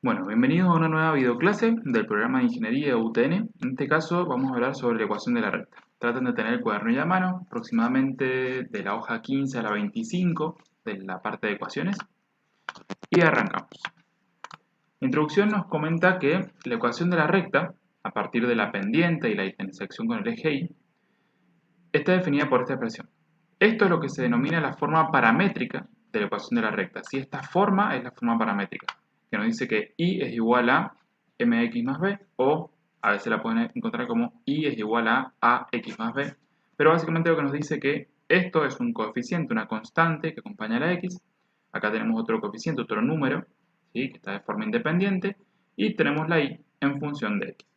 Bueno, bienvenidos a una nueva videoclase del programa de Ingeniería UTN. En este caso vamos a hablar sobre la ecuación de la recta. Traten de tener el cuadernillo a mano, aproximadamente de la hoja 15 a la 25 de la parte de ecuaciones. Y arrancamos. La introducción nos comenta que la ecuación de la recta, a partir de la pendiente y la intersección con el eje Y, está definida por esta expresión. Esto es lo que se denomina la forma paramétrica de la ecuación de la recta. Si esta forma es la forma paramétrica, que nos dice que y es igual a mx más b, o a veces la pueden encontrar como y es igual a ax más b, pero básicamente lo que nos dice que esto es un coeficiente, una constante que acompaña a la x. Acá tenemos otro coeficiente, otro número, ¿sí?, que está de forma independiente, y tenemos la y en función de x,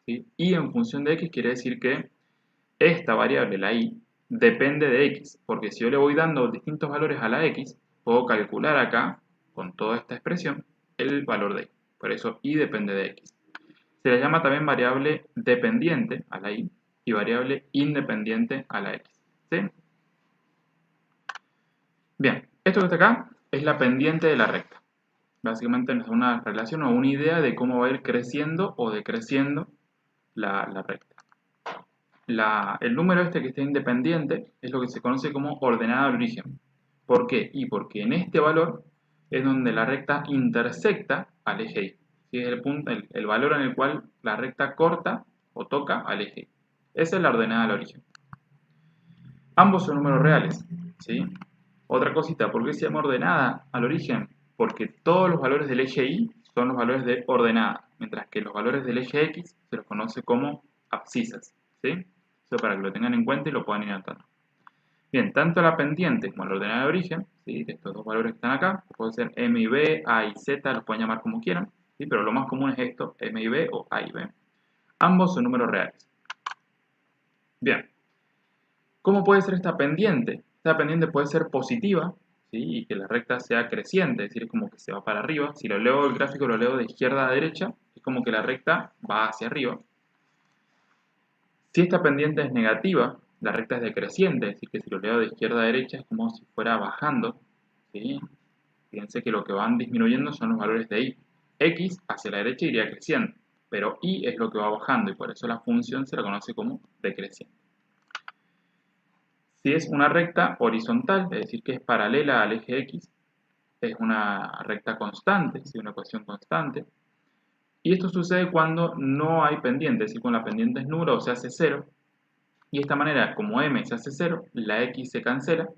¿sí? Y en función de x quiere decir que esta variable, la y, depende de x, porque si yo le voy dando distintos valores a la x, puedo calcular acá, con toda esta expresión, el valor de y. Por eso y depende de x. Se le llama también variable dependiente a la y y variable independiente a la x, ¿sí? Bien, esto que está acá es la pendiente de la recta. Básicamente nos da una relación o una idea de cómo va a ir creciendo o decreciendo la recta. El número este que está independiente es lo que se conoce como ordenada de origen. ¿Por qué? Y porque en este valor es donde la recta intersecta al eje Y. ¿Sí? Es el valor en el cual la recta corta o toca al eje Y. Esa es la ordenada del origen. Ambos son números reales, ¿sí? Otra cosita, ¿por qué se llama ordenada al origen? Porque todos los valores del eje Y son los valores de ordenada, mientras que los valores del eje X se los conoce como abscisas, ¿sí? Eso para que lo tengan en cuenta y lo puedan ir anotando. Bien, tanto la pendiente como la ordenada de origen, ¿sí?, de estos dos valores que están acá, que pueden ser m y b, a y z, los pueden llamar como quieran, ¿sí?, pero lo más común es esto, m y b o a y b. Ambos son números reales. Bien, ¿cómo puede ser esta pendiente? Esta pendiente puede ser positiva, ¿sí?, y que la recta sea creciente, es decir, es como que se va para arriba. Si lo leo el gráfico, lo leo de izquierda a derecha, es como que la recta va hacia arriba. Si esta pendiente es negativa, la recta es decreciente, es decir, que si lo leo de izquierda a derecha es como si fuera bajando, ¿sí? Fíjense que lo que van disminuyendo son los valores de y. X hacia la derecha iría creciendo, pero y es lo que va bajando y por eso la función se la conoce como decreciente. Si es una recta horizontal, es decir, que es paralela al eje X, es una recta constante, ¿sí?, una ecuación constante. Y esto sucede cuando no hay pendiente, es decir, cuando la pendiente es nula o se hace cero. Y de esta manera, como m se hace 0, la x se cancela,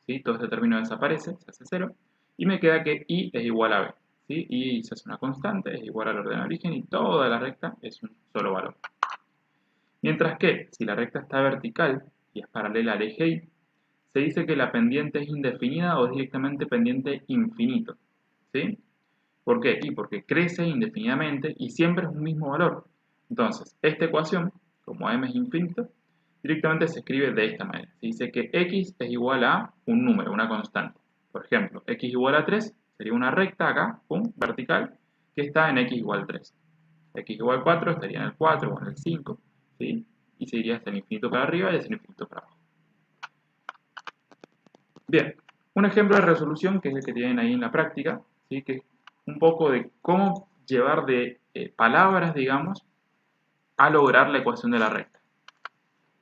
¿sí?, todo este término desaparece, se hace 0, y me queda que y es igual a b, ¿sí? Y se hace una constante, es igual al orden de origen, y toda la recta es un solo valor. Mientras que, si la recta está vertical y es paralela al eje Y, se dice que la pendiente es indefinida o es directamente pendiente infinito, ¿sí? ¿Por qué? Y porque crece indefinidamente y siempre es un mismo valor. Entonces, esta ecuación, como m es infinito, directamente se escribe de esta manera. Se dice que x es igual a un número, una constante. Por ejemplo, x igual a 3 sería una recta acá, pum, vertical, que está en x igual a 3. X igual a 4 estaría en el 4 o en el 5, ¿sí? Y se iría hasta el infinito para arriba y hasta el infinito para abajo. Bien, un ejemplo de resolución que es el que tienen ahí en la práctica, ¿sí?, que es un poco de cómo llevar de palabras, digamos, a lograr la ecuación de la recta.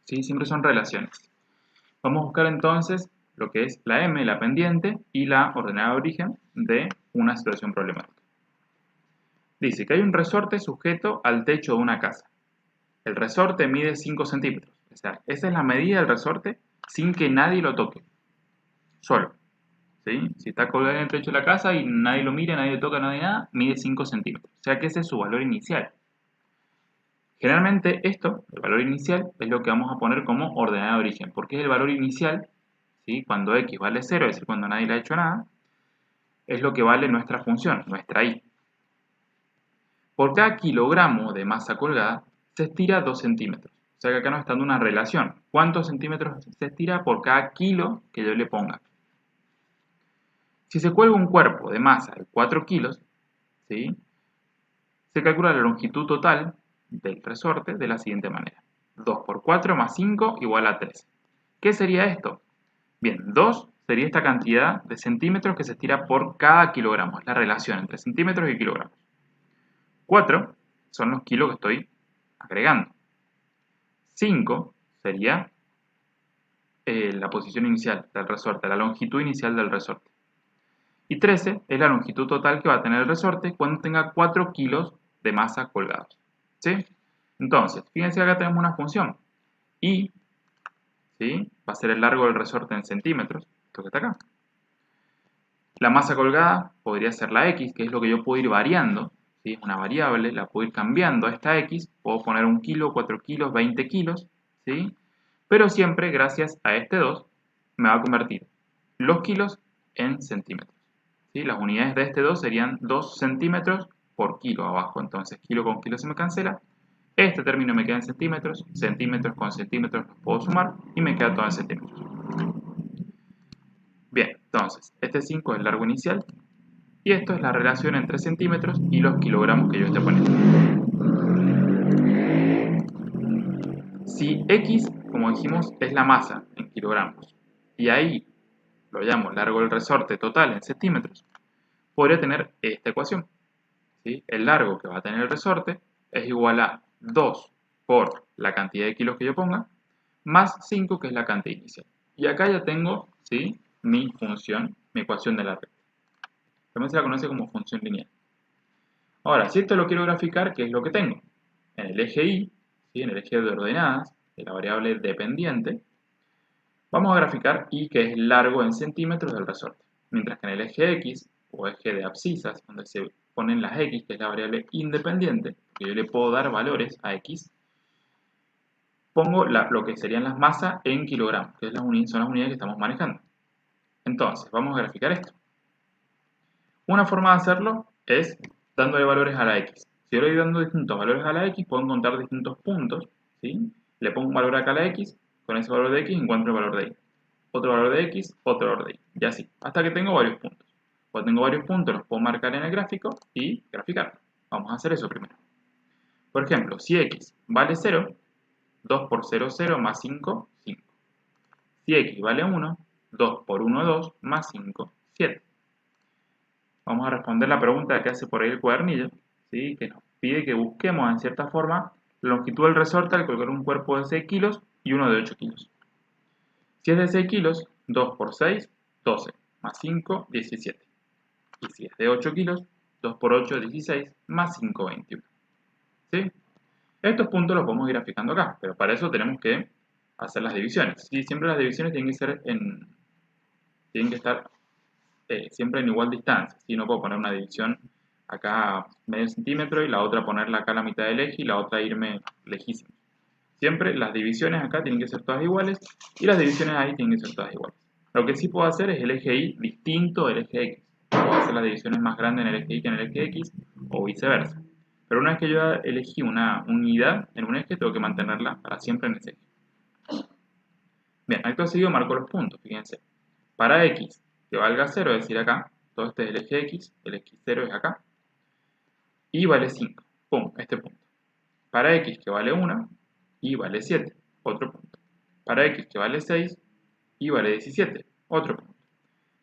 ¿Sí? Siempre son relaciones. Vamos a buscar entonces lo que es la m, la pendiente, y la ordenada de origen de una situación problemática. Dice que hay un resorte sujeto al techo de una casa. El resorte mide 5 centímetros. O sea, esa es la medida del resorte sin que nadie lo toque. Solo. ¿Sí? Si está colgado en el techo de la casa y nadie lo mira, nadie lo toca, nadie nada, mide 5 centímetros. O sea que ese es su valor inicial. Generalmente esto, el valor inicial, es lo que vamos a poner como ordenada de origen, porque es el valor inicial, ¿sí?, cuando x vale 0, es decir, cuando nadie le ha hecho nada, es lo que vale nuestra función, nuestra y. Por cada kilogramo de masa colgada, se estira 2 centímetros. O sea que acá nos está dando una relación. ¿Cuántos centímetros se estira por cada kilo que yo le ponga? Si se cuelga un cuerpo de masa de 4 kilos, ¿sí?, se calcula la longitud total del resorte de la siguiente manera. 2 por 4 más 5 igual a 3. ¿Qué sería esto? Bien, 2 sería esta cantidad de centímetros que se estira por cada kilogramo. Es la relación entre centímetros y kilogramos. 4 son los kilos que estoy agregando. 5 sería la posición inicial del resorte, la longitud inicial del resorte. Y 13 es la longitud total que va a tener el resorte cuando tenga 4 kilos de masa colgados. ¿Sí? Entonces, fíjense que acá tenemos una función. Y, ¿sí?, va a ser el largo del resorte en centímetros, esto que está acá. La masa colgada podría ser la X, que es lo que yo puedo ir variando. ¿Sí? Es una variable, la puedo ir cambiando a esta X. Puedo poner 1 kilo, 4 kilos, 20 kilos. ¿Sí? Pero siempre, gracias a este 2, me va a convertir los kilos en centímetros. ¿Sí? Las unidades de este 2 serían 2 centímetros por kilo abajo. Entonces, kilo con kilo se me cancela. Este término me queda en centímetros. Centímetros con centímetros los puedo sumar y me queda todo en centímetros. Bien, entonces, este 5 es el largo inicial. Y esto es la relación entre centímetros y los kilogramos que yo esté poniendo. Si X, como dijimos, es la masa en kilogramos, y ahí lo llamo largo del resorte total en centímetros, podría tener esta ecuación. ¿Sí? El largo que va a tener el resorte es igual a 2 por la cantidad de kilos que yo ponga, más 5 que es la cantidad inicial. Y acá ya tengo, ¿sí?, mi función, mi ecuación de la recta. También se la conoce como función lineal. Ahora, si esto lo quiero graficar, ¿qué es lo que tengo? En el eje Y, ¿sí?, en el eje de ordenadas, de la variable dependiente, vamos a graficar Y, que es largo en centímetros del resorte. Mientras que en el eje X, o eje de abscisas, donde se ponen las X, que es la variable independiente, que yo le puedo dar valores a X, pongo lo que serían las masas en kilogramos, que son las unidades que estamos manejando. Entonces, vamos a graficar esto. Una forma de hacerlo es dándole valores a la X. Si yo le voy dando distintos valores a la X, puedo encontrar distintos puntos, ¿sí? Le pongo un valor acá a la X, con ese valor de X encuentro el valor de Y. Otro valor de X, otro valor de Y. Y así, hasta que tengo varios puntos. Cuando tengo varios puntos los puedo marcar en el gráfico y graficar. Vamos a hacer eso primero. Por ejemplo, si X vale 0, 2 por 0, 0, más 5, 5. Si X vale 1, 2 por 1, 2, más 5, 7. Vamos a responder la pregunta que hace por ahí el cuadernillo, ¿sí?, que nos pide que busquemos en cierta forma la longitud del resorte al colocar un cuerpo de 6 kilos y uno de 8 kilos. Si es de 6 kilos, 2 por 6, 12, más 5, 17. Y si es de 8 kilos, 2 por 8, 16, más 5, 21. ¿Sí? Estos puntos los podemos ir graficando acá, pero para eso tenemos que hacer las divisiones. ¿Sí? Siempre las divisiones tienen que estar siempre en igual distancia. Si no puedo poner una división acá a medio centímetro y la otra ponerla acá a la mitad del eje y la otra irme lejísimo. Siempre las divisiones acá tienen que ser todas iguales y las divisiones ahí tienen que ser todas iguales. Lo que sí puedo hacer es el eje Y distinto del eje X. Puedo hacer las divisiones más grandes en el eje Y que en el eje X o viceversa. Pero una vez que yo elegí una unidad en un eje, tengo que mantenerla para siempre en ese eje. Bien, acto seguido marco los puntos, fíjense. Para X que valga 0, es decir acá, todo este es el eje X, el X0 es acá, y vale 5, pum, este punto. Para X que vale 1, y vale 7, otro punto. Para X que vale 6, y vale 17, otro punto.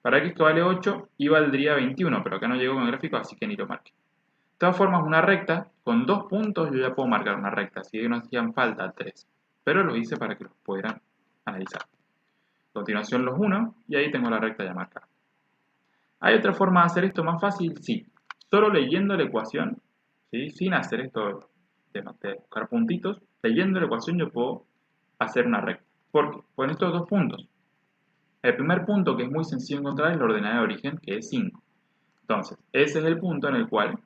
Para X que vale 8, y valdría 21, pero acá no llegó con el gráfico, así que ni lo marque. De todas formas, una recta, con 2 puntos yo ya puedo marcar una recta, así que no hacían falta 3, pero lo hice para que los pudieran analizar. A continuación los 1, y ahí tengo la recta ya marcada. ¿Hay otra forma de hacer esto más fácil? Sí. Solo leyendo la ecuación, ¿sí?, sin hacer esto de buscar puntitos, leyendo la ecuación yo puedo hacer una recta. ¿Por qué? Con estos dos puntos. El primer punto, que es muy sencillo encontrar, es la ordenada de origen, que es 5. Entonces, ese es el punto en el cual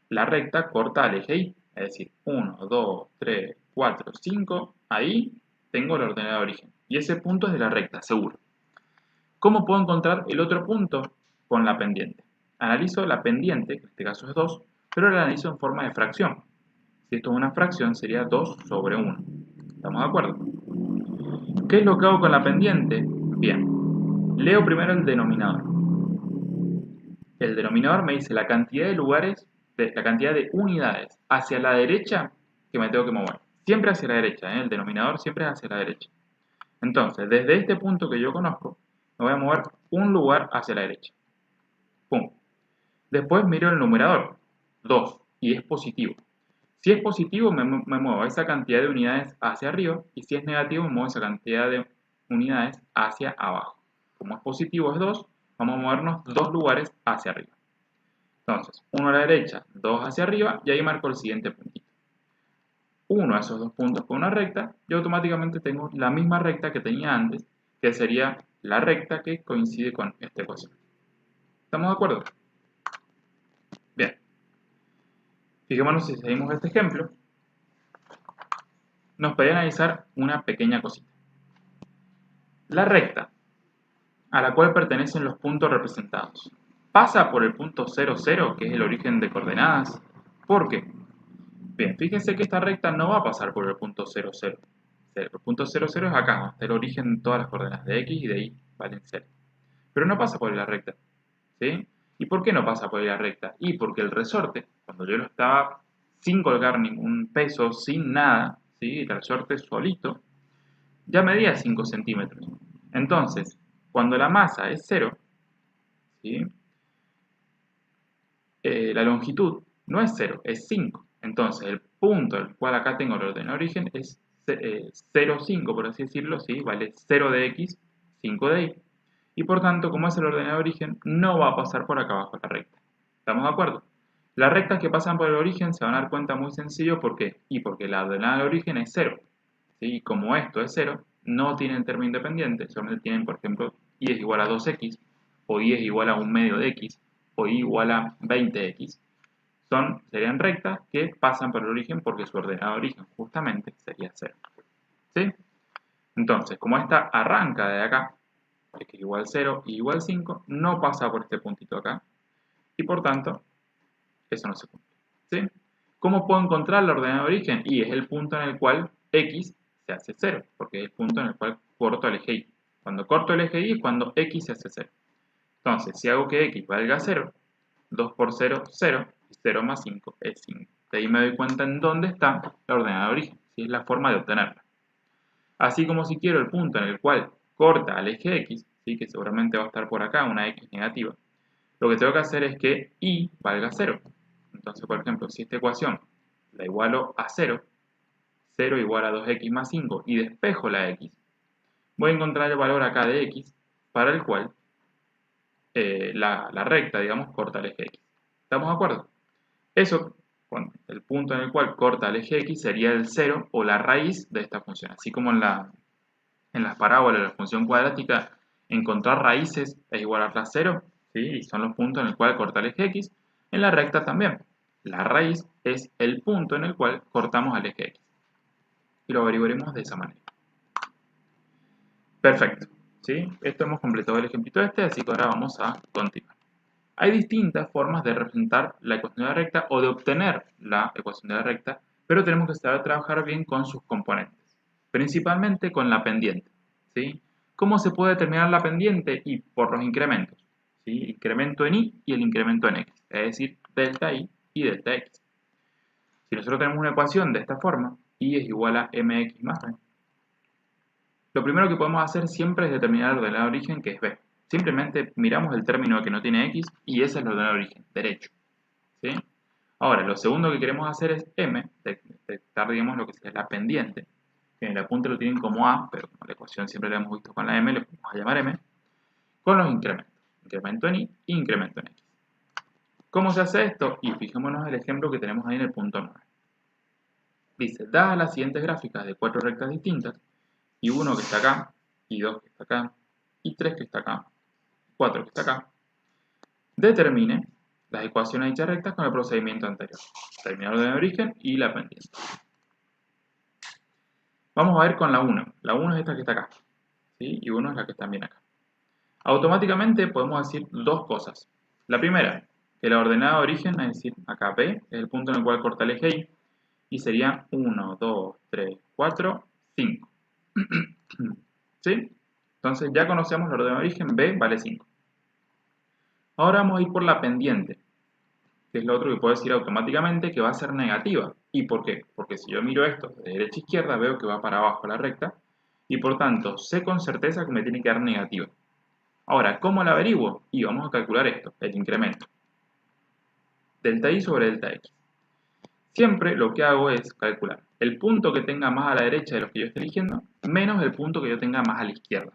la recta corta al eje Y. Es decir, 1, 2, 3, 4, 5. Ahí tengo la ordenada de origen. Y ese punto es de la recta, seguro. ¿Cómo puedo encontrar el otro punto? Con la pendiente. Analizo la pendiente, que en este caso es 2, pero la analizo en forma de fracción. Si esto es una fracción, sería 2 sobre 1. ¿Estamos de acuerdo? ¿Qué es lo que hago con la pendiente? Bien, leo primero el denominador. El denominador me dice la cantidad de lugares, la cantidad de unidades hacia la derecha que me tengo que mover. Siempre hacia la derecha, el denominador siempre es hacia la derecha. Entonces, desde este punto que yo conozco, me voy a mover un lugar hacia la derecha. Pum. Después miro el numerador, 2, y es positivo. Si es positivo, me muevo esa cantidad de unidades hacia arriba, y si es negativo, me muevo esa cantidad de unidades hacia abajo. Como es positivo es 2, vamos a movernos 2 lugares hacia arriba. Entonces, 1 a la derecha, 2 hacia arriba, y ahí marco el siguiente puntito. Uno de esos 2 puntos con una recta, y automáticamente tengo la misma recta que tenía antes, que sería la recta que coincide con esta ecuación. ¿Estamos de acuerdo? Bien. Fijémonos si seguimos este ejemplo. Nos podría analizar una pequeña cosita. La recta a la cual pertenecen los puntos representados pasa por el punto 0, 0, que es el origen de coordenadas. ¿Por qué? Bien, fíjense que esta recta no va a pasar por el punto 0, 0. El punto 0, 0 es acá, está el origen de todas las coordenadas de x y de y valen 0. Pero no pasa por la recta, ¿sí? ¿Y por qué no pasa por la recta? Y porque el resorte, cuando yo lo estaba sin colgar ningún peso, sin nada, ¿sí? El resorte solito, ya medía 5 centímetros. Entonces, cuando la masa es 0, ¿sí? La longitud no es 0, es 5. Entonces, el punto al cual acá tengo el orden de origen es 0,5, por así decirlo, ¿sí? Vale 0 de x, 5 de y. Y por tanto, como es el orden de origen, no va a pasar por acá abajo la recta. ¿Estamos de acuerdo? Las rectas que pasan por el origen se van a dar cuenta muy sencillo, ¿por qué? Y porque la ordenada de origen es 0. ¿Sí? Y como esto es 0, no tienen término independiente, solamente tienen, por ejemplo, y es igual a 2x, o y es igual a 1 medio de x, o y igual a 20x. Serían rectas que pasan por el origen porque su ordenada de origen justamente sería 0. ¿Sí? Entonces, como esta arranca de acá, x igual 0 y igual 5, no pasa por este puntito acá, y por tanto, eso no se cumple. ¿Sí? ¿Cómo puedo encontrar la ordenada de origen? Y es el punto en el cual x se hace 0, porque es el punto en el cual corto el eje y. Cuando corto el eje y es cuando x se hace 0. Entonces, si hago que x valga 0, 2 por 0, 0, y 0 más 5 es 5. De ahí me doy cuenta en dónde está la ordenada de origen, si es la forma de obtenerla. Así como si quiero el punto en el cual corta al eje x, ¿sí? Que seguramente va a estar por acá, una x negativa, lo que tengo que hacer es que y valga 0. Entonces, por ejemplo, si esta ecuación la igualo a 0, 0 igual a 2x más 5 y despejo la x, voy a encontrar el valor acá de x para el cual la recta, digamos, corta el eje x. ¿Estamos de acuerdo? Eso, el punto en el cual corta el eje x sería el 0 o la raíz de esta función. Así como en las parábolas de la función cuadrática, encontrar raíces es igual a 0, ¿sí? Y son los puntos en el cual corta el eje x. En la recta también. La raíz es el punto en el cual cortamos al eje x. Y lo averiguaremos de esa manera. Perfecto. ¿Sí? Esto hemos completado el ejemplito así que ahora vamos a continuar. Hay distintas formas de representar la ecuación de la recta o de obtener la ecuación de la recta, pero tenemos que saber trabajar bien con sus componentes, principalmente con la pendiente. ¿Sí? ¿Cómo se puede determinar la pendiente? Y por los incrementos. ¿Sí? Incremento en y el incremento en x, es decir, delta y delta x. Si nosotros tenemos una ecuación de esta forma, y es igual a mx más b, lo primero que podemos hacer siempre es determinar el ordenado de origen, que es b. Simplemente miramos el término que no tiene x y ese es el ordenado de origen, derecho. ¿Sí? Ahora, lo segundo que queremos hacer es m, detectar, digamos, lo que sería la pendiente, que en el apunte lo tienen como a, pero como la ecuación siempre la hemos visto con la m, le vamos a llamar m, con los incrementos. Incremento en y e incremento en x. ¿Cómo se hace esto? Y fijémonos el ejemplo que tenemos ahí en el punto 9. Dice, dadas las siguientes gráficas de 4 rectas distintas, y 1 que está acá, y 2 que está acá, y 3 que está acá, 4 que está acá, determine las ecuaciones de dichas rectas con el procedimiento anterior. Determinar el orden de origen y la pendiente. Vamos a ver con la 1. La 1 es esta que está acá, ¿sí? Y 1 es la que está bien acá. Automáticamente podemos decir dos cosas. La primera, que la ordenada de origen, es decir, acá P, es el punto en el cual corta el eje Y, y sería 1, 2, 3, 4, 5. ¿Sí? Entonces ya conocemos la ordenada de origen, B vale 5. Ahora vamos a ir por la pendiente, que es lo otro que puedo decir automáticamente que va a ser negativa. ¿Y por qué? Porque si yo miro esto de derecha a izquierda, veo que va para abajo la recta, y por tanto sé con certeza que me tiene que dar negativa. Ahora, ¿cómo la averiguo? Y vamos a calcular esto, el incremento. Delta I sobre delta X. Siempre lo que hago es calcular el punto que tenga más a la derecha de los que yo estoy eligiendo, menos el punto que yo tenga más a la izquierda.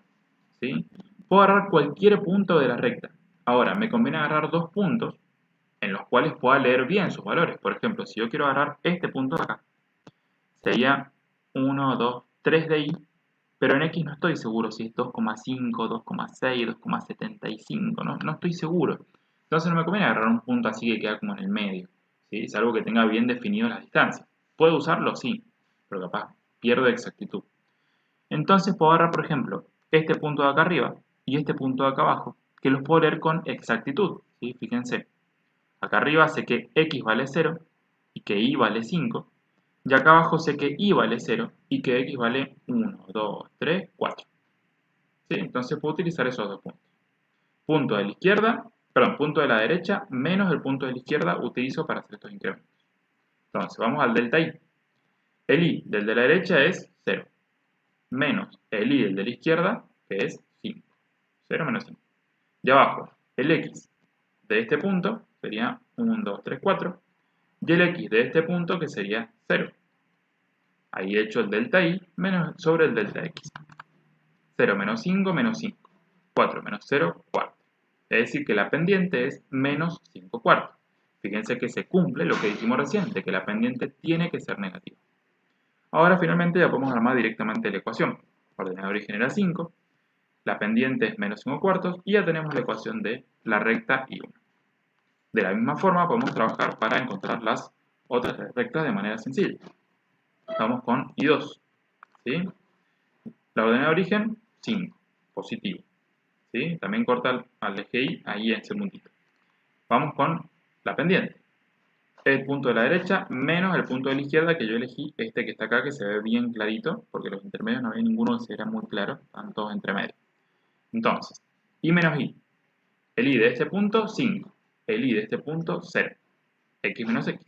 ¿Sí? Puedo agarrar cualquier punto de la recta. Ahora, me conviene agarrar dos puntos en los cuales pueda leer bien sus valores. Por ejemplo, si yo quiero agarrar este punto de acá, sería 1, 2, 3 de I, pero en X no estoy seguro si es 2,5, 2,6, 2,75, no estoy seguro. Entonces no me conviene agarrar un punto así que queda como en el medio, ¿sí? Es algo que tenga bien definido las distancias. ¿Puedo usarlo? Sí, pero capaz pierdo exactitud. Entonces puedo agarrar, por ejemplo, este punto de acá arriba y este punto de acá abajo, que los puedo leer con exactitud, ¿sí? Fíjense, acá arriba sé que X vale 0 y que Y vale 5, y acá abajo sé que Y vale 0 y que X vale 1, 2, 3, 4. ¿Sí? Entonces puedo utilizar esos dos puntos. Punto de la izquierda, perdón, punto de la derecha menos el punto de la izquierda utilizo para hacer estos incrementos. Entonces vamos al delta I. El I del de la derecha es 0, menos el I del de la izquierda, que es 5. 0 menos 5. Y abajo, el X de este punto sería 1, 2, 3, 4. Y el X de este punto que sería 0. Ahí he hecho el delta I menos sobre el delta X. 0 menos 5 menos 5. 4 menos 0, 4. Es decir, que la pendiente es menos 5 cuartos. Fíjense que se cumple lo que dijimos recién, de que la pendiente tiene que ser negativa. Ahora finalmente ya podemos armar directamente la ecuación. Ordenada de origen era 5, la pendiente es menos 5 cuartos y ya tenemos la ecuación de la recta I1. De la misma forma podemos trabajar para encontrar las otras rectas de manera sencilla. Vamos con I2. ¿Sí? La ordenada de origen, 5, positivo. ¿Sí? También corta al eje Y ahí en ese puntito. Vamos con la pendiente. El punto de la derecha menos el punto de la izquierda, que yo elegí este que está acá, que se ve bien clarito, porque los intermedios no había ninguno que se viera muy claro, están todos entre medio. Entonces, I menos I. El I de este punto, 5. El I de este punto, 0. X menos X.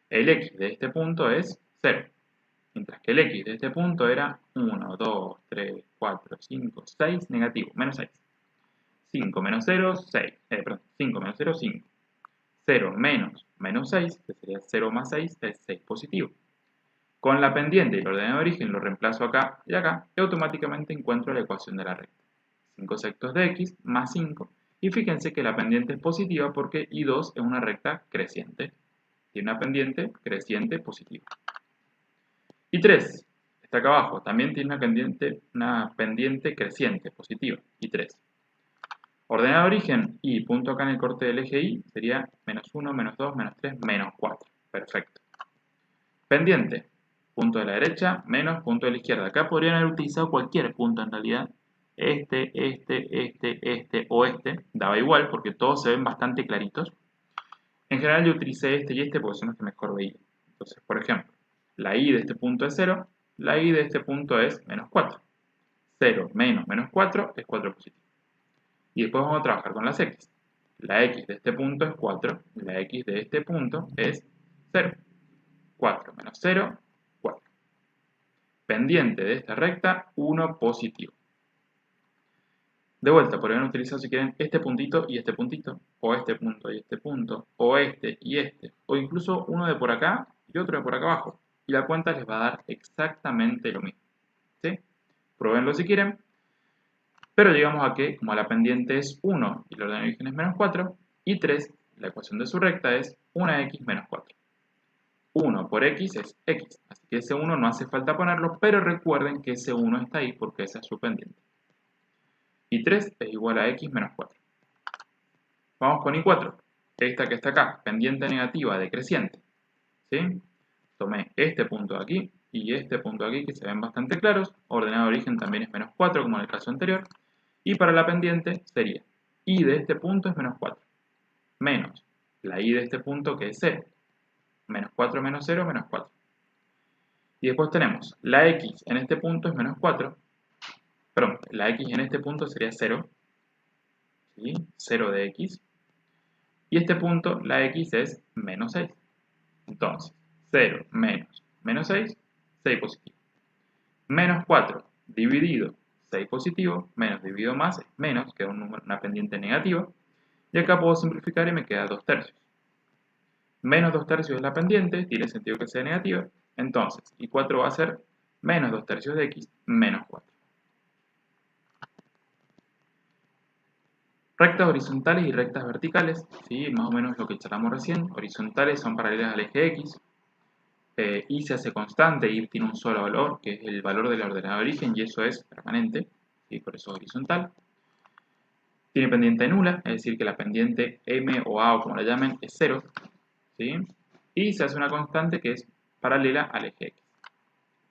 El X de este punto es 0. Mientras que el X de este punto era 1, 2, 3, 4, 5, 6, negativo, menos 6. 5 menos 0, 6. Perdón, 5 menos 0, 5. 0 menos 6, que sería 0 más 6, es 6 positivo. Con la pendiente y el ordenado de origen lo reemplazo acá y acá y automáticamente encuentro la ecuación de la recta. 5 sectos de x más 5. Y fíjense que la pendiente es positiva porque I2 es una recta creciente. Tiene una pendiente creciente positiva. I3 está acá abajo. También tiene una pendiente creciente positiva. I3. Ordenada de origen y punto acá en el corte del eje Y sería menos 1, menos 2, menos 3, menos 4. Perfecto. Pendiente. Punto de la derecha menos punto de la izquierda. Acá podrían haber utilizado cualquier punto en realidad. Este o este. Daba igual porque todos se ven bastante claritos. En general yo utilicé este y este porque son los que mejor veía. Entonces, por ejemplo, la I de este punto es 0. La I de este punto es menos 4. 0 menos menos 4 es 4 positivo. Y después vamos a trabajar con las X. La X de este punto es 4. La X de este punto es 0. 4 menos 0, 4. Pendiente de esta recta, 1 positivo. De vuelta, podrían utilizar si quieren este puntito y este puntito, o este punto y este punto, o este y este, o incluso uno de por acá y otro de por acá abajo. Y la cuenta les va a dar exactamente lo mismo. ¿Sí? Pruébenlo si quieren. Pero llegamos a que, como la pendiente es 1 y el orden de origen es menos 4, y 3, la ecuación de su recta es 1x menos 4. 1 por x es x, así que ese 1 no hace falta ponerlo, pero recuerden que ese 1 está ahí porque esa es su pendiente. Y 3 es igual a x menos 4. Vamos con I4, esta que está acá, pendiente negativa decreciente. ¿Sí? Tomé este punto de aquí y este punto de aquí que se ven bastante claros, ordenado de origen también es menos 4 como en el caso anterior, y para la pendiente sería y de este punto es menos 4, menos la y de este punto que es 0. Menos 4 menos 0, menos 4. Y después tenemos la x en este punto es menos 4. Perdón, la x en este punto sería 0. ¿Sí? 0 de x. Y este punto, la x es menos 6. Entonces, 0 menos menos 6, 6 positivo. Menos 4 dividido 6 positivo, menos dividido más es menos, queda una pendiente negativa. Y acá puedo simplificar y me queda 2 tercios. Menos 2 tercios es la pendiente, tiene sentido que sea negativa. Entonces, I4 va a ser menos 2 tercios de X menos 4. Rectas horizontales y rectas verticales, ¿sí? Más o menos lo que charlamos recién. Horizontales son paralelas al eje X. Y se hace constante, y tiene un solo valor, que es el valor de la ordenada de origen, y eso es permanente, ¿sí? Por eso es horizontal. Tiene pendiente nula, es decir, que la pendiente M o A o como la llamen es 0, ¿sí? Y se hace una constante que es paralela al eje X.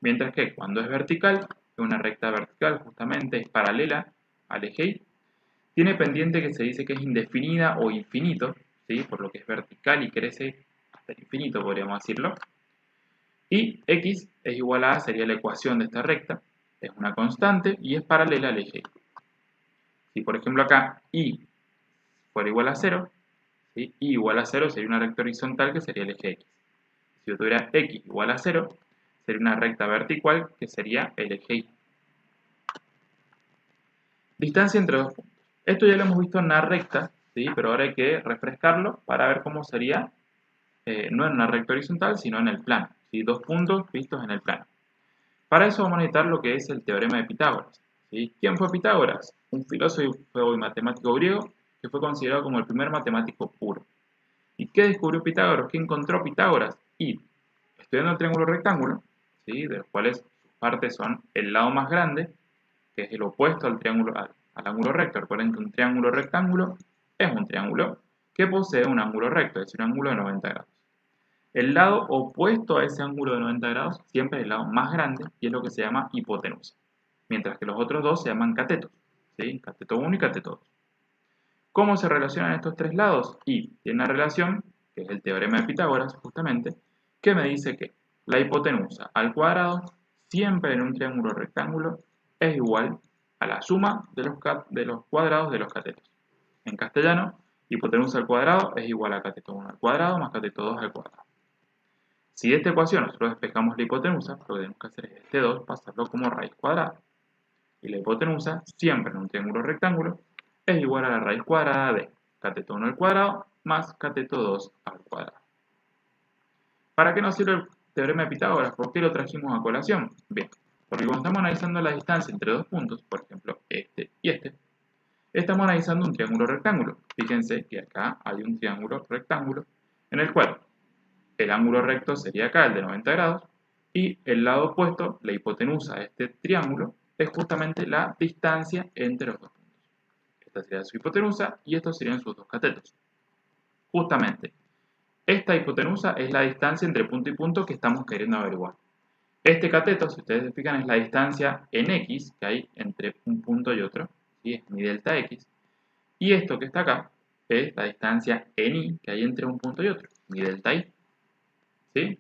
Mientras que cuando es vertical, una recta vertical justamente es paralela al eje Y, tiene pendiente que se dice que es indefinida o infinito, ¿sí? Por lo que es vertical y crece hasta el infinito, podríamos decirlo. Y X es igual a, sería la ecuación de esta recta, es una constante y es paralela al eje Y. Si por ejemplo acá Y fuera igual a 0, ¿sí? Y igual a 0 sería una recta horizontal que sería el eje X. Si yo tuviera X igual a 0, sería una recta vertical que sería el eje Y. Distancia entre dos puntos. Esto ya lo hemos visto en una recta, ¿sí? Pero ahora hay que refrescarlo para ver cómo sería, no en una recta horizontal, sino en el plano, ¿sí? Dos puntos vistos en el plano. Para eso vamos a necesitar lo que es el teorema de Pitágoras, ¿sí? ¿Quién fue Pitágoras? Un filósofo y matemático griego que fue considerado como el primer matemático puro. ¿Y qué descubrió Pitágoras? ¿Qué encontró Pitágoras? Y estudiando el triángulo rectángulo, ¿sí? De los cuales sus partes son el lado más grande, que es el opuesto al triángulo, al ángulo recto. Recuerden que un triángulo rectángulo es un triángulo que posee un ángulo recto, es decir, un ángulo de 90 grados. El lado opuesto a ese ángulo de 90 grados siempre es el lado más grande y es lo que se llama hipotenusa, mientras que los otros dos se llaman catetos, ¿sí? Cateto 1 y cateto 2. ¿Cómo se relacionan estos tres lados? Y tiene una relación, que es el teorema de Pitágoras, justamente, que me dice que la hipotenusa al cuadrado, siempre en un triángulo rectángulo, es igual a la suma de los cuadrados de los catetos. En castellano, hipotenusa al cuadrado es igual a cateto 1 al cuadrado más cateto 2 al cuadrado. Si de esta ecuación nosotros despejamos la hipotenusa, lo que tenemos que hacer es este 2 pasarlo como raíz cuadrada. Y la hipotenusa, siempre en un triángulo rectángulo, es igual a la raíz cuadrada de cateto 1 al cuadrado más cateto 2 al cuadrado. ¿Para qué nos sirve el teorema de Pitágoras? ¿Por qué lo trajimos a colación? Bien, porque cuando estamos analizando la distancia entre dos puntos, por ejemplo este y este, estamos analizando un triángulo rectángulo. Fíjense que acá hay un triángulo rectángulo en el cual el ángulo recto sería acá, el de 90 grados, y el lado opuesto, la hipotenusa de este triángulo, es justamente la distancia entre los dos puntos. Esta sería su hipotenusa y estos serían sus dos catetos. Justamente, esta hipotenusa es la distancia entre punto y punto que estamos queriendo averiguar. Este cateto, si ustedes se fijan, es la distancia en X que hay entre un punto y otro, ¿sí? Es mi delta X. Y esto que está acá es la distancia en Y que hay entre un punto y otro, mi delta Y. ¿Sí?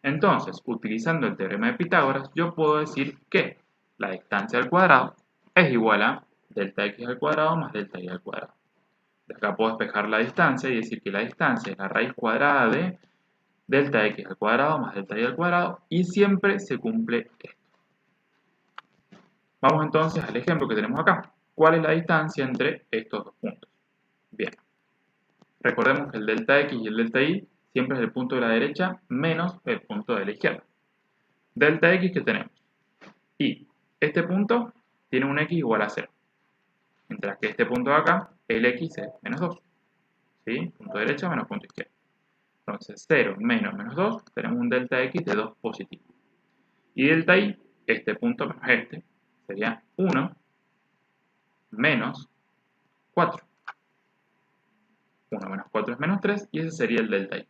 Entonces, utilizando el teorema de Pitágoras, yo puedo decir que la distancia al cuadrado es igual a delta x al cuadrado más delta y al cuadrado. De acá puedo despejar la distancia y decir que la distancia es la raíz cuadrada de delta x al cuadrado más delta y al cuadrado, y siempre se cumple esto. Vamos entonces al ejemplo que tenemos acá. ¿Cuál es la distancia entre estos dos puntos? Bien, recordemos que el delta x y el delta y siempre es el punto de la derecha menos el punto de la izquierda. Delta x que tenemos. Y este punto tiene un x igual a 0. Mientras que este punto de acá, el x es menos 2. ¿Sí? Punto derecha menos punto izquierdo. Entonces 0 menos menos 2, tenemos un delta x de 2 positivo. Y delta y, este punto menos este, sería 1 menos 4. 1 menos 4 es menos 3 y ese sería el delta y.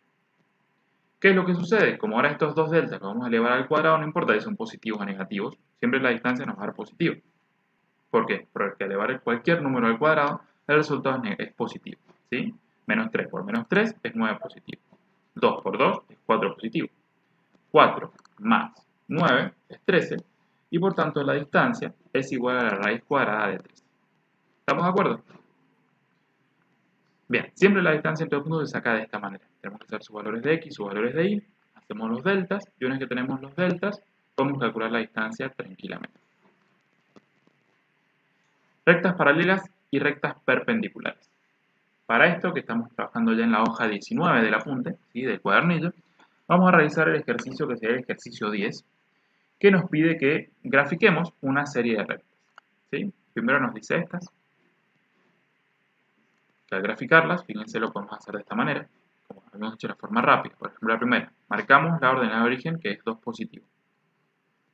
¿Qué es lo que sucede? Como ahora estos dos deltas los vamos a elevar al cuadrado, no importa si son positivos o negativos, siempre la distancia nos va a dar positivo. ¿Por qué? Porque al elevar cualquier número al cuadrado, el resultado es positivo. ¿Sí? Menos 3 por menos 3 es 9 positivo. 2 por 2 es 4 positivo. 4 más 9 es 13. Y por tanto la distancia es igual a la raíz cuadrada de 13. ¿Estamos de acuerdo? Bien, siempre la distancia entre los puntos se saca de esta manera. Tenemos que hacer sus valores de x, sus valores de y. Hacemos los deltas. Y una vez que tenemos los deltas, podemos calcular la distancia tranquilamente. Rectas paralelas y rectas perpendiculares. Para esto, que estamos trabajando ya en la hoja 19 del apunte, ¿sí? Del cuadernillo, vamos a realizar el ejercicio que sería el ejercicio 10, que nos pide que grafiquemos una serie de rectas, ¿sí? Primero nos dice estas, que al graficarlas, fíjense, lo podemos hacer de esta manera, como habíamos hecho de forma rápida. Por ejemplo, la primera, marcamos la ordenada de origen, que es 2 positivo.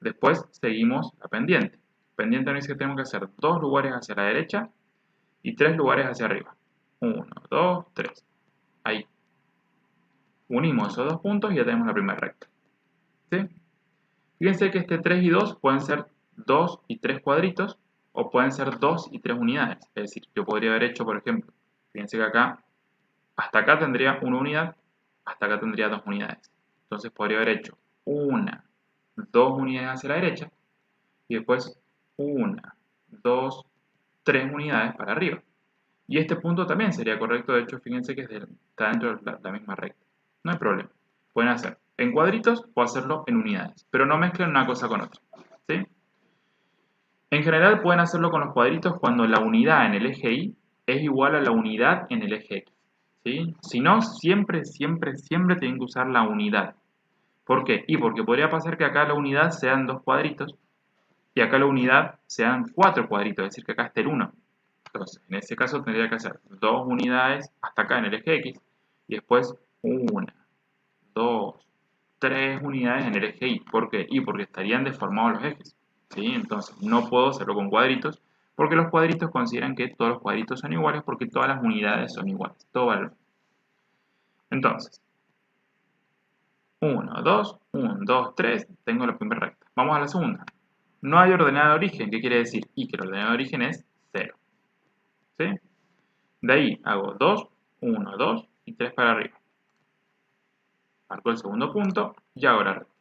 Después seguimos la pendiente. Pendiente nos dice que tenemos que hacer 2 lugares hacia la derecha y 3 lugares hacia arriba. 1, 2, 3. Ahí. Unimos esos dos puntos y ya tenemos la primera recta. ¿Sí? Fíjense que este 3 y 2 pueden ser 2 y 3 cuadritos o pueden ser 2 y 3 unidades. Es decir, yo podría haber hecho, por ejemplo, fíjense que acá, hasta acá tendría una unidad, hasta acá tendría 2 unidades. Entonces podría haber hecho 1, 2 unidades hacia la derecha y después 1, 2, 3 unidades para arriba. Y este punto también sería correcto, de hecho, fíjense que está dentro de la misma recta. No hay problema. Pueden hacer en cuadritos o hacerlo en unidades, pero no mezclen una cosa con otra. ¿Sí? En general pueden hacerlo con los cuadritos cuando la unidad en el eje Y es igual a la unidad en el eje X. ¿Sí? Si no, siempre tienen que usar la unidad. ¿Por qué? Y porque podría pasar que acá la unidad sean 2 cuadritos y acá la unidad sean 4 cuadritos, es decir, que acá esté el 1. Entonces, en ese caso tendría que hacer 2 unidades hasta acá en el eje X y después 1, 2, 3 unidades en el eje Y. ¿Por qué? Y porque estarían deformados los ejes. ¿Sí? Entonces, no puedo hacerlo con cuadritos porque los cuadritos consideran que todos los cuadritos son iguales porque todas las unidades son iguales. Todo vale. Entonces, 1, 2, 1, 2, 3, tengo la primera recta. Vamos a la segunda. No hay ordenada de origen. ¿Qué quiere decir? Y que la ordenada de origen es 0. ¿Sí? De ahí hago 2, 1, 2 y 3 para arriba. Marco el segundo punto y hago la recta.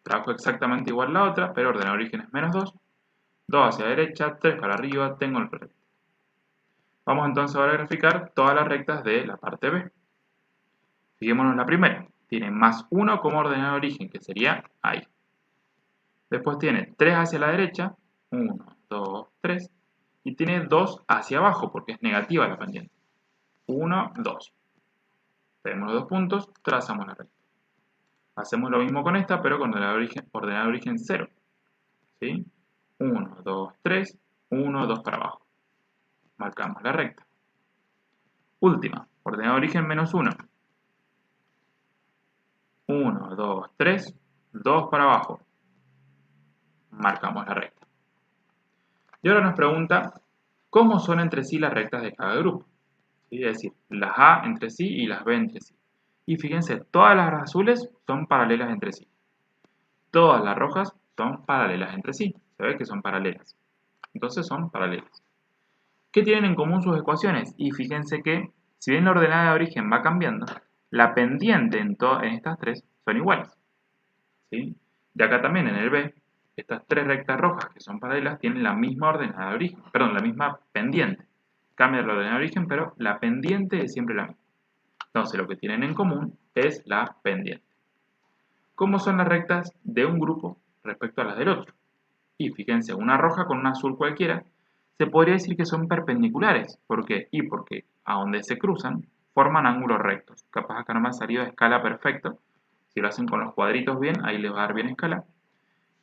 Trabajo exactamente igual la otra, pero ordenada de origen es menos 2. 2 hacia la derecha, 3 para arriba, tengo el recta. Vamos entonces ahora a graficar todas las rectas de la parte B. Fijémonos la primera. Tiene más 1 como ordenada de origen, que sería ahí. Después tiene 3 hacia la derecha, 1, 2, 3. Y tiene 2 hacia abajo, porque es negativa la pendiente. 1, 2. Tenemos los dos puntos, trazamos la recta. Hacemos lo mismo con esta, pero con ordenada de origen 0. ¿Sí? 1, 2, 3, 1, 2 para abajo. Marcamos la recta. Última, ordenada de origen menos 1. 1, 2, 3, 2 para abajo. Marcamos la recta. Y ahora nos pregunta cómo son entre sí las rectas de cada grupo. ¿Sí? Es decir, las A entre sí y las B entre sí. Y fíjense, todas las azules son paralelas entre sí. Todas las rojas son paralelas entre sí. Se ve que son paralelas. Entonces son paralelas. ¿Qué tienen en común sus ecuaciones? Y fíjense que, si bien la ordenada de origen va cambiando, la pendiente en estas tres son iguales. ¿Sí? Y acá también en el B, estas tres rectas rojas que son paralelas tienen la misma ordenada de origen, perdón, la misma pendiente. Cambia la ordenada de origen, pero la pendiente es siempre la misma. Entonces lo que tienen en común es la pendiente. ¿Cómo son las rectas de un grupo respecto a las del otro? Y fíjense, una roja con una azul cualquiera, se podría decir que son perpendiculares. ¿Por qué? Y porque a donde se cruzan, forman ángulos rectos. Capaz acá no me ha salido de escala perfecto. Si lo hacen con los cuadritos bien, ahí les va a dar bien escala.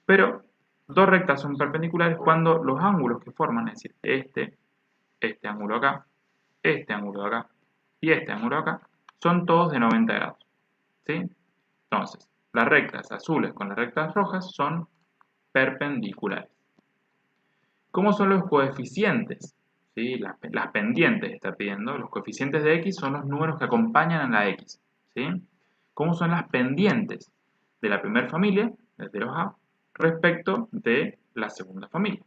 Pero dos rectas son perpendiculares cuando los ángulos que forman, es decir, este ángulo acá, este ángulo acá y este ángulo acá, son todos de 90 grados. ¿Sí? Entonces, las rectas azules con las rectas rojas son perpendiculares. ¿Cómo son los coeficientes? ¿Sí? Las pendientes está pidiendo. Los coeficientes de x son los números que acompañan a la x. ¿Sí? ¿Cómo son las pendientes de la primera familia, desde los A, respecto de la segunda familia?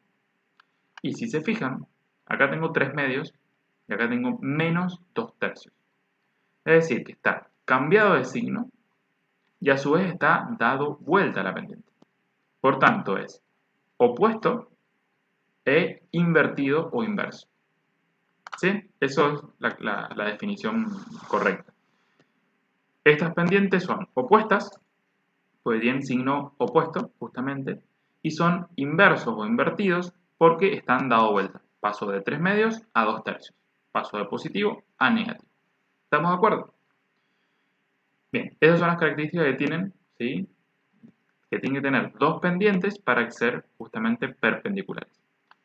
Y si se fijan, acá tengo 3 medios y acá tengo menos 2 tercios. Es decir, que está cambiado de signo y a su vez está dado vuelta a la pendiente. Por tanto, es opuesto e invertido o inverso. ¿Sí? Eso es la definición correcta. Estas pendientes son opuestas, pues tienen signo opuesto, justamente, y son inversos o invertidos porque están dado vuelta. Paso de 3 medios a 2 tercios. Paso de positivo a negativo. ¿Estamos de acuerdo? Bien, esas son las características que tienen, ¿sí? Que tienen que tener dos pendientes para ser justamente perpendiculares.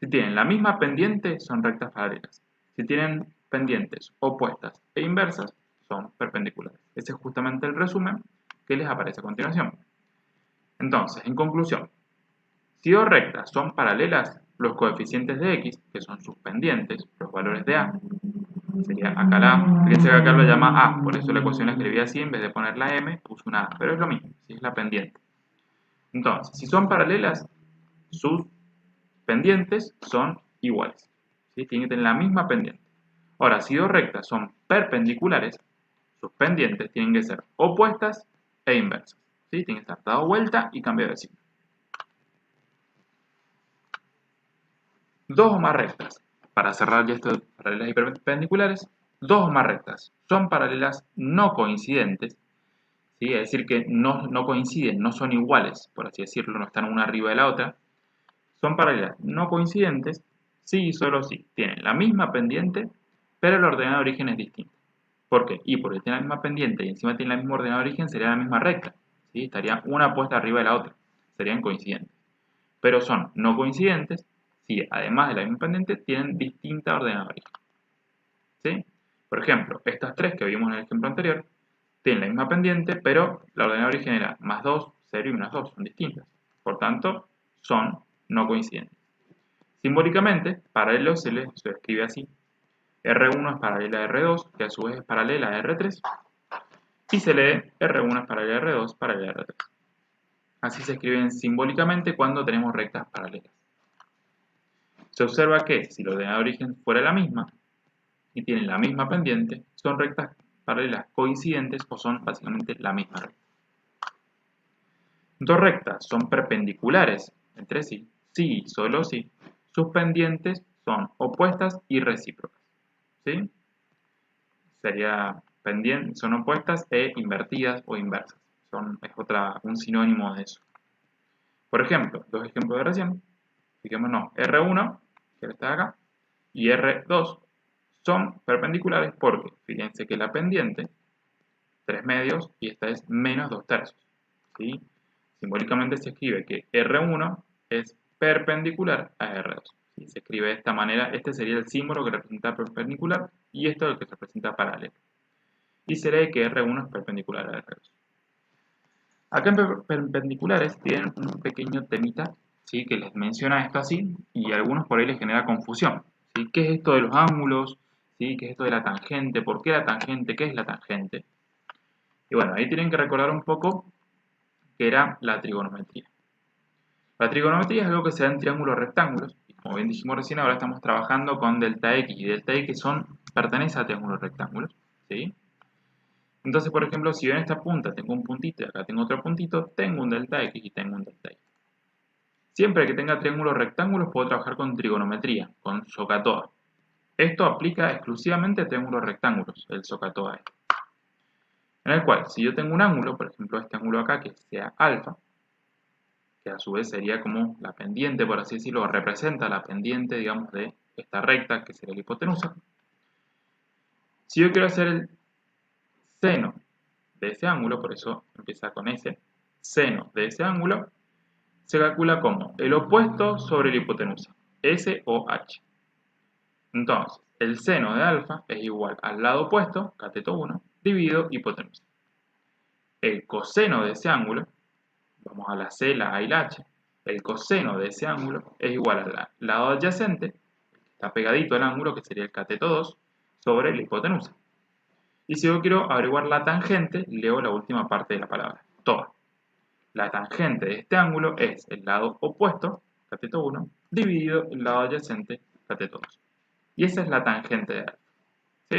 Si tienen la misma pendiente, son rectas paralelas. Si tienen pendientes opuestas e inversas, son perpendiculares. Ese es justamente el resumen que les aparece a continuación. Entonces, en conclusión, si dos rectas son paralelas, los coeficientes de x, que son sus pendientes, los valores de a, sería acá la A, fíjense que acá lo llama a, por eso la ecuación la escribí así, en vez de poner la m, puse una a, pero es lo mismo, si es la pendiente. Entonces, si son paralelas, sus pendientes son iguales, ¿sí? Tienen que tener la misma pendiente. Ahora, si dos rectas son perpendiculares, sus pendientes tienen que ser opuestas e inversas, ¿sí? Tienen que estar dado vuelta y cambiado de signo. Dos o más rectas, para cerrar ya esto de paralelas y perpendiculares, dos o más rectas son paralelas no coincidentes, ¿sí? Es decir, que no coinciden, no son iguales, por así decirlo, no están una arriba de la otra. Son paralelas no coincidentes si y solo si tienen la misma pendiente, pero el ordenado de origen es distinto. ¿Por qué? Y porque tienen la misma pendiente y encima tienen la misma ordenado de origen, sería la misma recta, ¿sí? Estaría una puesta arriba de la otra, serían coincidentes. Pero son no coincidentes si, además de la misma pendiente, tienen distinta ordenado de origen, ¿sí? Por ejemplo, estas tres que vimos en el ejemplo anterior, tienen la misma pendiente, pero la ordenada de origen era más 2, 0 y menos 2, son distintas. Por tanto, son no coincidentes. Simbólicamente, paralelo se escribe así. R1 es paralela a R2, que a su vez es paralela a R3, y se lee R1 es paralela a R2, paralela a R3. Así se escriben simbólicamente cuando tenemos rectas paralelas. Se observa que si la ordenada de origen fuera la misma y tienen la misma pendiente, son rectas paralelas coincidentes o son básicamente la misma recta. Dos rectas son perpendiculares entre sí, si y solo si sus pendientes son opuestas y recíprocas, ¿sí? Son opuestas e invertidas o inversas. Es un sinónimo de eso. Por ejemplo, dos ejemplos de recién. Fijémonos, R1, que está acá, y R2 son perpendiculares porque, fíjense que la pendiente, 3 medios, y esta es menos 2 tercios, ¿sí? Simbólicamente se escribe que R1 es perpendicular a R2. ¿Sí? Se escribe de esta manera, este sería el símbolo que representa perpendicular y esto es el que representa paralelo. Y se lee que R1 es perpendicular a R2. Acá en perpendiculares tienen un pequeño temita, ¿sí? Que les menciona esto así y a algunos por ahí les genera confusión, ¿sí? ¿Qué es esto de los ángulos? ¿Sí? ¿Qué es esto de la tangente? ¿Por qué la tangente? ¿Qué es la tangente? Y bueno, ahí tienen que recordar un poco que era la trigonometría. La trigonometría es algo que se da en triángulos rectángulos, y como bien dijimos recién, ahora estamos trabajando con delta x y delta y que pertenecen a triángulos rectángulos, ¿sí? Entonces, por ejemplo, si yo en esta punta tengo un puntito y acá tengo otro puntito, tengo un delta x y tengo un delta y. Siempre que tenga triángulos rectángulos puedo trabajar con trigonometría, con SOHCAHTOA. Esto aplica exclusivamente a triángulos rectángulos, el SOHCAHTOA. En el cual, si yo tengo un ángulo, por ejemplo este ángulo acá que sea alfa, que a su vez sería como la pendiente, por así decirlo, representa la pendiente, digamos, de esta recta que sería la hipotenusa. Si yo quiero hacer el seno de ese ángulo, por eso empieza con ese, seno de ese ángulo, se calcula como el opuesto sobre la hipotenusa, S o H. Entonces, el seno de alfa es igual al lado opuesto, cateto 1, dividido hipotenusa. El coseno de ese ángulo, vamos a la C, la A y la H, el coseno de ese ángulo es igual al lado adyacente, que está pegadito al ángulo, que sería el cateto 2, sobre la hipotenusa. Y si yo quiero averiguar la tangente, leo la última parte de la palabra, toda. La tangente de este ángulo es el lado opuesto, cateto 1, dividido el lado adyacente, cateto 2. Y esa es la tangente de alfa, ¿sí?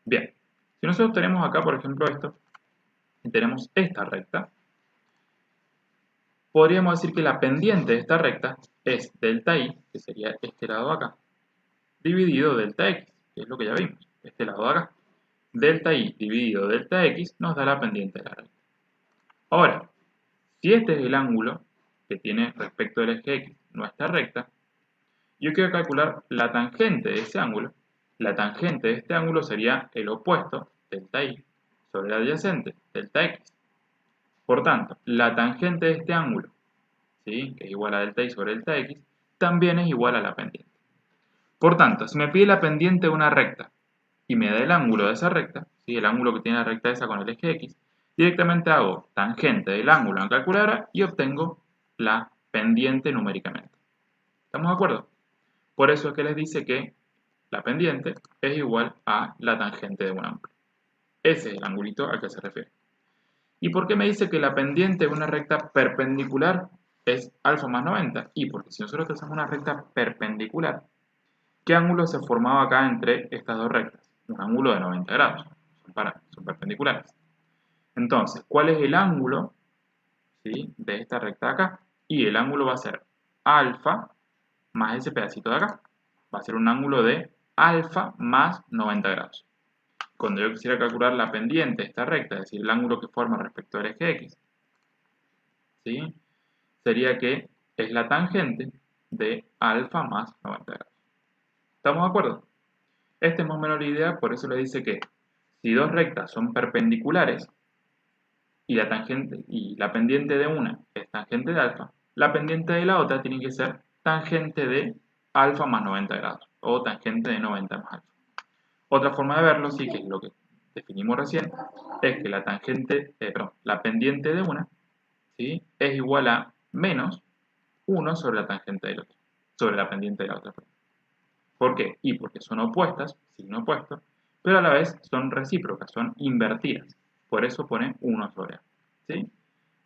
Bien, si nosotros tenemos acá, por ejemplo, esto, y tenemos esta recta, podríamos decir que la pendiente de esta recta es delta y, que sería este lado de acá, dividido delta x, que es lo que ya vimos, este lado de acá. Delta y dividido delta x nos da la pendiente de la recta. Ahora, si este es el ángulo que tiene respecto del eje x nuestra recta, Yo quiero calcular la tangente de ese ángulo. La tangente de este ángulo sería el opuesto, delta y, sobre el adyacente, delta x. Por tanto, la tangente de este ángulo, ¿sí?, que es igual a delta y sobre delta x, también es igual a la pendiente. Por tanto, si me pide la pendiente de una recta y me da el ángulo de esa recta, ¿sí?, el ángulo que tiene la recta esa con el eje x, directamente hago tangente del ángulo en la calculadora y obtengo la pendiente numéricamente. ¿Estamos de acuerdo? Por eso es que les dice que la pendiente es igual a la tangente de un ángulo. Ese es el angulito al que se refiere. ¿Y por qué me dice que la pendiente de una recta perpendicular es alfa más 90? Y porque si nosotros trazamos una recta perpendicular, ¿qué ángulo se formaba acá entre estas dos rectas? Un ángulo de 90 grados. Son perpendiculares. Entonces, ¿cuál es el ángulo, ¿sí?, de esta recta de acá? Y el ángulo va a ser alfa más ese pedacito de acá. Va a ser un ángulo de alfa más 90 grados. Cuando yo quisiera calcular la pendiente de esta recta, es decir, el ángulo que forma respecto al eje x, ¿sí?, sería que es la tangente de alfa más 90 grados. ¿Estamos de acuerdo? Esta es más o menos la idea, por eso le dice que si dos rectas son perpendiculares y la pendiente de una es tangente de alfa, la pendiente de la otra tiene que ser tangente de alfa más 90 grados o tangente de 90 más alfa. Otra forma de verlo, sí, que es lo que definimos recién, es que la pendiente de una, ¿sí?, es igual a menos 1 sobre la tangente del otro, sobre la pendiente de la otra. ¿Por qué? Y porque son opuestas, signo opuesto, pero a la vez son recíprocas, son invertidas. Por eso pone 1 sobre A, ¿sí?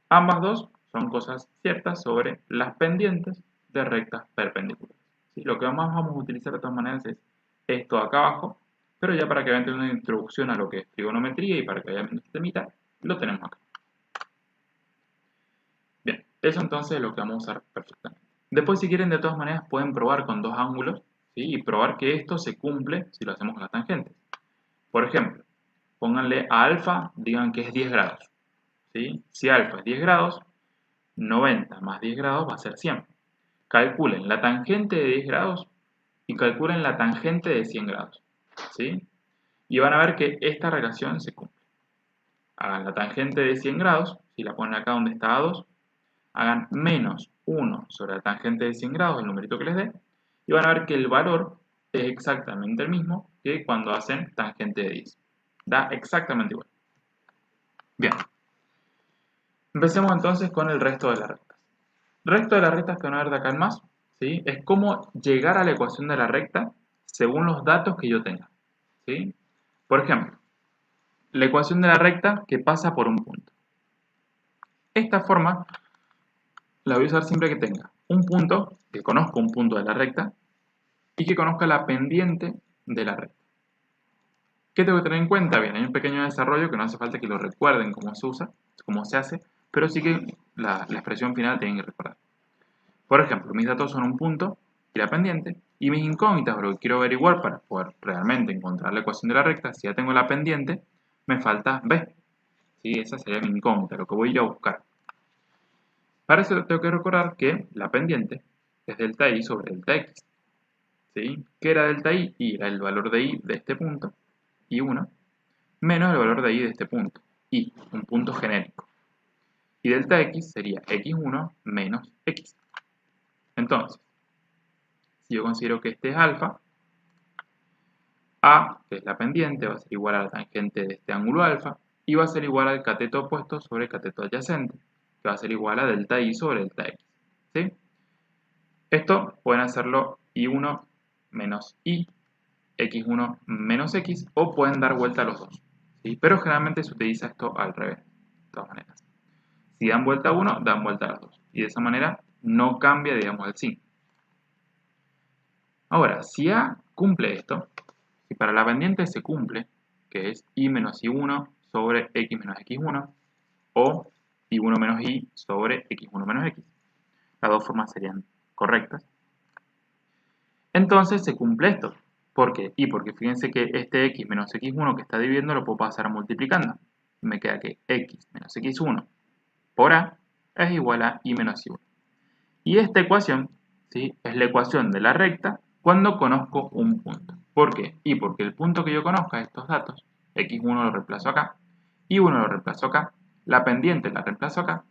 Ambas dos son cosas ciertas sobre las pendientes de rectas perpendiculares, ¿sí? Lo que más vamos a utilizar de todas maneras es esto acá abajo, pero ya para que vean una introducción a lo que es trigonometría y para que vean este temita, lo tenemos acá. Bien, eso entonces es lo que vamos a usar perfectamente. Después, si quieren, de todas maneras pueden probar con dos ángulos, ¿sí?, y probar que esto se cumple si lo hacemos con las tangentes. Por ejemplo, pónganle a alfa, digan que es 10 grados, ¿sí? Si alfa es 10 grados, 90 más 10 grados va a ser 100. Calculen la tangente de 10 grados y calculen la tangente de 100 grados, ¿sí? Y van a ver que esta relación se cumple. Hagan la tangente de 100 grados, si la ponen acá donde está a 2, hagan menos 1 sobre la tangente de 100 grados, el numerito que les dé, y van a ver que el valor es exactamente el mismo que cuando hacen tangente de 10. Da exactamente igual. Bien. Empecemos entonces con el resto de las rectas. El resto de las rectas que van a ver de acá en más, ¿sí?, es cómo llegar a la ecuación de la recta según los datos que yo tenga, ¿sí? Por ejemplo, la ecuación de la recta que pasa por un punto. Esta forma la voy a usar siempre que tenga un punto, que conozca un punto de la recta, y que conozca la pendiente de la recta. ¿Qué tengo que tener en cuenta? Bien, hay un pequeño desarrollo que no hace falta que lo recuerden cómo se usa, cómo se hace, pero sí que la expresión final tienen que recordar. Por ejemplo, mis datos son un punto y la pendiente, y mis incógnitas, lo que quiero averiguar para poder realmente encontrar la ecuación de la recta, si ya tengo la pendiente, me falta b. ¿Sí? Esa sería mi incógnita, lo que voy a ir a buscar. Para eso tengo que recordar que la pendiente es delta y sobre delta x. ¿Sí? ¿Qué era delta y? Y era el valor de y de este punto, y1, menos el valor de y de este punto, y, un punto genérico. Y delta x sería x1 menos x. Entonces, si yo considero que este es alfa, a, que es la pendiente, va a ser igual a la tangente de este ángulo alfa, y va a ser igual al cateto opuesto sobre el cateto adyacente, que va a ser igual a delta y sobre delta x. ¿Sí? Esto pueden hacerlo y1 menos y, x1 menos x, o pueden dar vuelta a los dos, ¿sí? Pero generalmente se utiliza esto al revés, de todas maneras. Si dan vuelta a uno, dan vuelta a los dos. Y de esa manera no cambia, digamos, el signo. Ahora, si A cumple esto, si para la pendiente se cumple, que es y menos y1 sobre x menos x1, o y1 menos y sobre x1 menos x, las dos formas serían correctas, entonces se cumple esto. ¿Por qué? Y porque fíjense que este x menos x1 que está dividiendo lo puedo pasar multiplicando. Me queda que x menos x1 por a es igual a y menos y1. Y esta ecuación, ¿sí? Es la ecuación de la recta cuando conozco un punto. ¿Por qué? Y porque el punto que yo conozca, estos datos, x1 lo reemplazo acá, y1 lo reemplazo acá, la pendiente la reemplazo acá,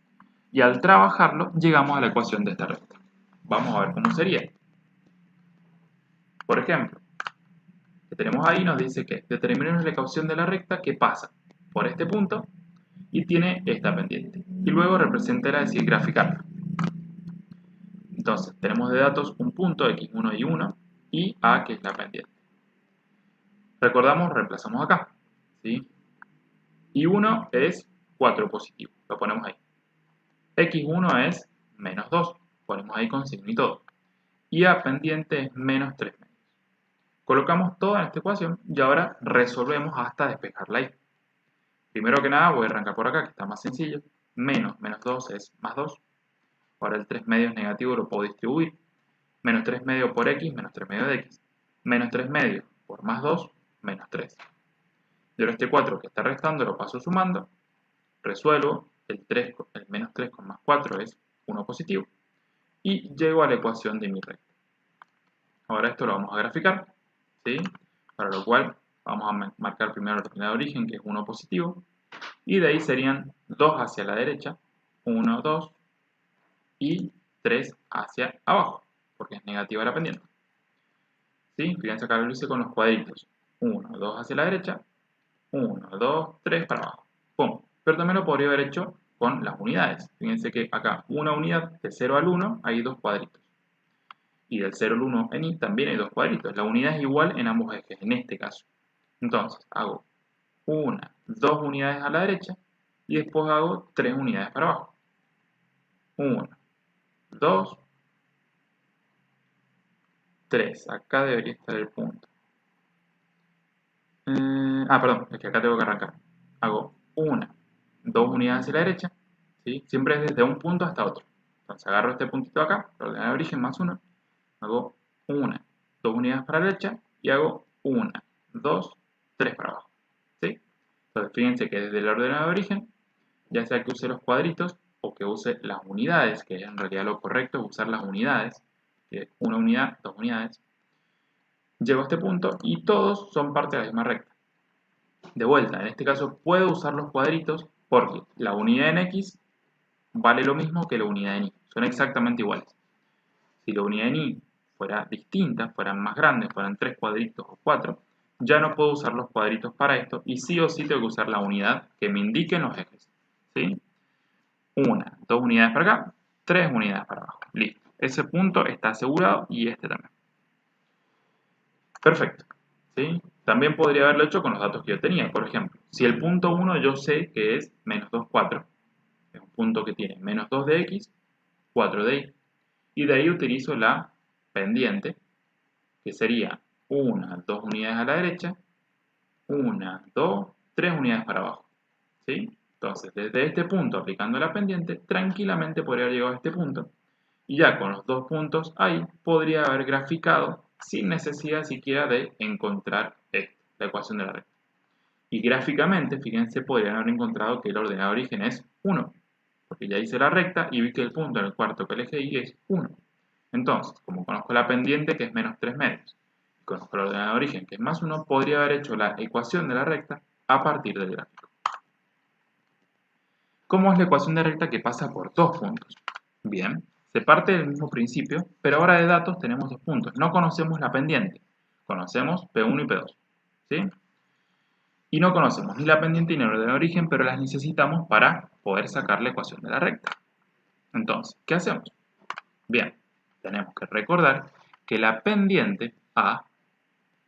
y al trabajarlo llegamos a la ecuación de esta recta. Vamos a ver cómo sería. Por ejemplo, que tenemos ahí nos dice que determinemos la ecuación de la recta que pasa por este punto y tiene esta pendiente. Y luego representará, es decir, graficarla. Entonces, tenemos de datos un punto, x1 y 1, y a, que es la pendiente. Recordamos, reemplazamos acá, ¿sí? Y 1 es 4 positivo, lo ponemos ahí. x1 es menos 2, ponemos ahí con signo y todo. Y a pendiente es menos 3 medios. Colocamos todo en esta ecuación y ahora resolvemos hasta despejarla ahí. Primero que nada voy a arrancar por acá, que está más sencillo. Menos 2 es más 2. Ahora el 3 medios negativo lo puedo distribuir. Menos 3 medios por x, menos 3 medios de x. Menos 3 medios por más 2, menos 3. Y ahora este 4 que está restando lo paso sumando. Resuelvo, el menos 3 con más 4 es 1 positivo. Y llego a la ecuación de mi recta. Ahora esto lo vamos a graficar, ¿sí? Para lo cual vamos a marcar primero la ordenada de origen, que es 1 positivo. Y de ahí serían 2 hacia la derecha, 1, 2, y 3 hacia abajo, porque es negativa la pendiente. ¿Sí? Fíjense acá lo hice con los cuadritos. 1, 2 hacia la derecha, 1, 2, 3 para abajo. ¡Pum! Pero también lo podría haber hecho con las unidades. Fíjense que acá una unidad de 0 al 1 hay 2 cuadritos. Y del 0 al 1 en i también hay 2 cuadritos. La unidad es igual en ambos ejes, en este caso. Entonces, hago 2 unidades a la derecha y después hago 3 unidades para abajo. 1, 2, 3. Acá debería estar el punto. Perdón, es que acá tengo que arrancar. Hago 2 unidades hacia la derecha, ¿sí? Siempre es desde un punto hasta otro. Entonces agarro este puntito acá, la ordenada de origen más 1, hago 2 unidades para la derecha y hago 2, 3 para abajo, ¿sí? Entonces fíjense que desde la ordenada de origen, ya sea que use los cuadritos o que use las unidades, que en realidad lo correcto es usar las unidades, que es 1 unidad, 2 unidades, llego a este punto y todos son parte de la misma recta. De vuelta, en este caso puedo usar los cuadritos porque la unidad en x vale lo mismo que la unidad en y. Son exactamente iguales. Si la unidad en y fuera distinta, fueran más grandes, fueran 3 cuadritos o 4, ya no puedo usar los cuadritos para esto y sí o sí tengo que usar la unidad que me indiquen los ejes. ¿Sí? 2 unidades para acá, 3 unidades para abajo. Listo. Ese punto está asegurado y este también. Perfecto. ¿Sí? También podría haberlo hecho con los datos que yo tenía. Por ejemplo, si el punto 1 yo sé que es menos 2, 4, es un punto que tiene menos 2 de x, 4 de y. Y de ahí utilizo la pendiente, que sería 2 unidades a la derecha, 2, 3 unidades para abajo. ¿Sí? Entonces, desde este punto, aplicando la pendiente, tranquilamente podría haber llegado a este punto. Y ya con los 2 puntos ahí, podría haber graficado sin necesidad siquiera de encontrar la ecuación de la recta. Y gráficamente, fíjense, podrían haber encontrado que el ordenado de origen es 1. Porque ya hice la recta y vi que el punto en el cuarto que elegí es 1. Entonces, como conozco la pendiente, que es menos 3 medios, y conozco el ordenado de origen, que es más 1, podría haber hecho la ecuación de la recta a partir del gráfico. ¿Cómo es la ecuación de recta que pasa por 2 puntos? Bien, se parte del mismo principio, pero ahora de datos tenemos 2 puntos. No conocemos la pendiente, conocemos P1 y P2. ¿Sí? Y no conocemos ni la pendiente ni el ordenado de origen, pero las necesitamos para poder sacar la ecuación de la recta. Entonces, ¿qué hacemos? Bien, tenemos que recordar que la pendiente A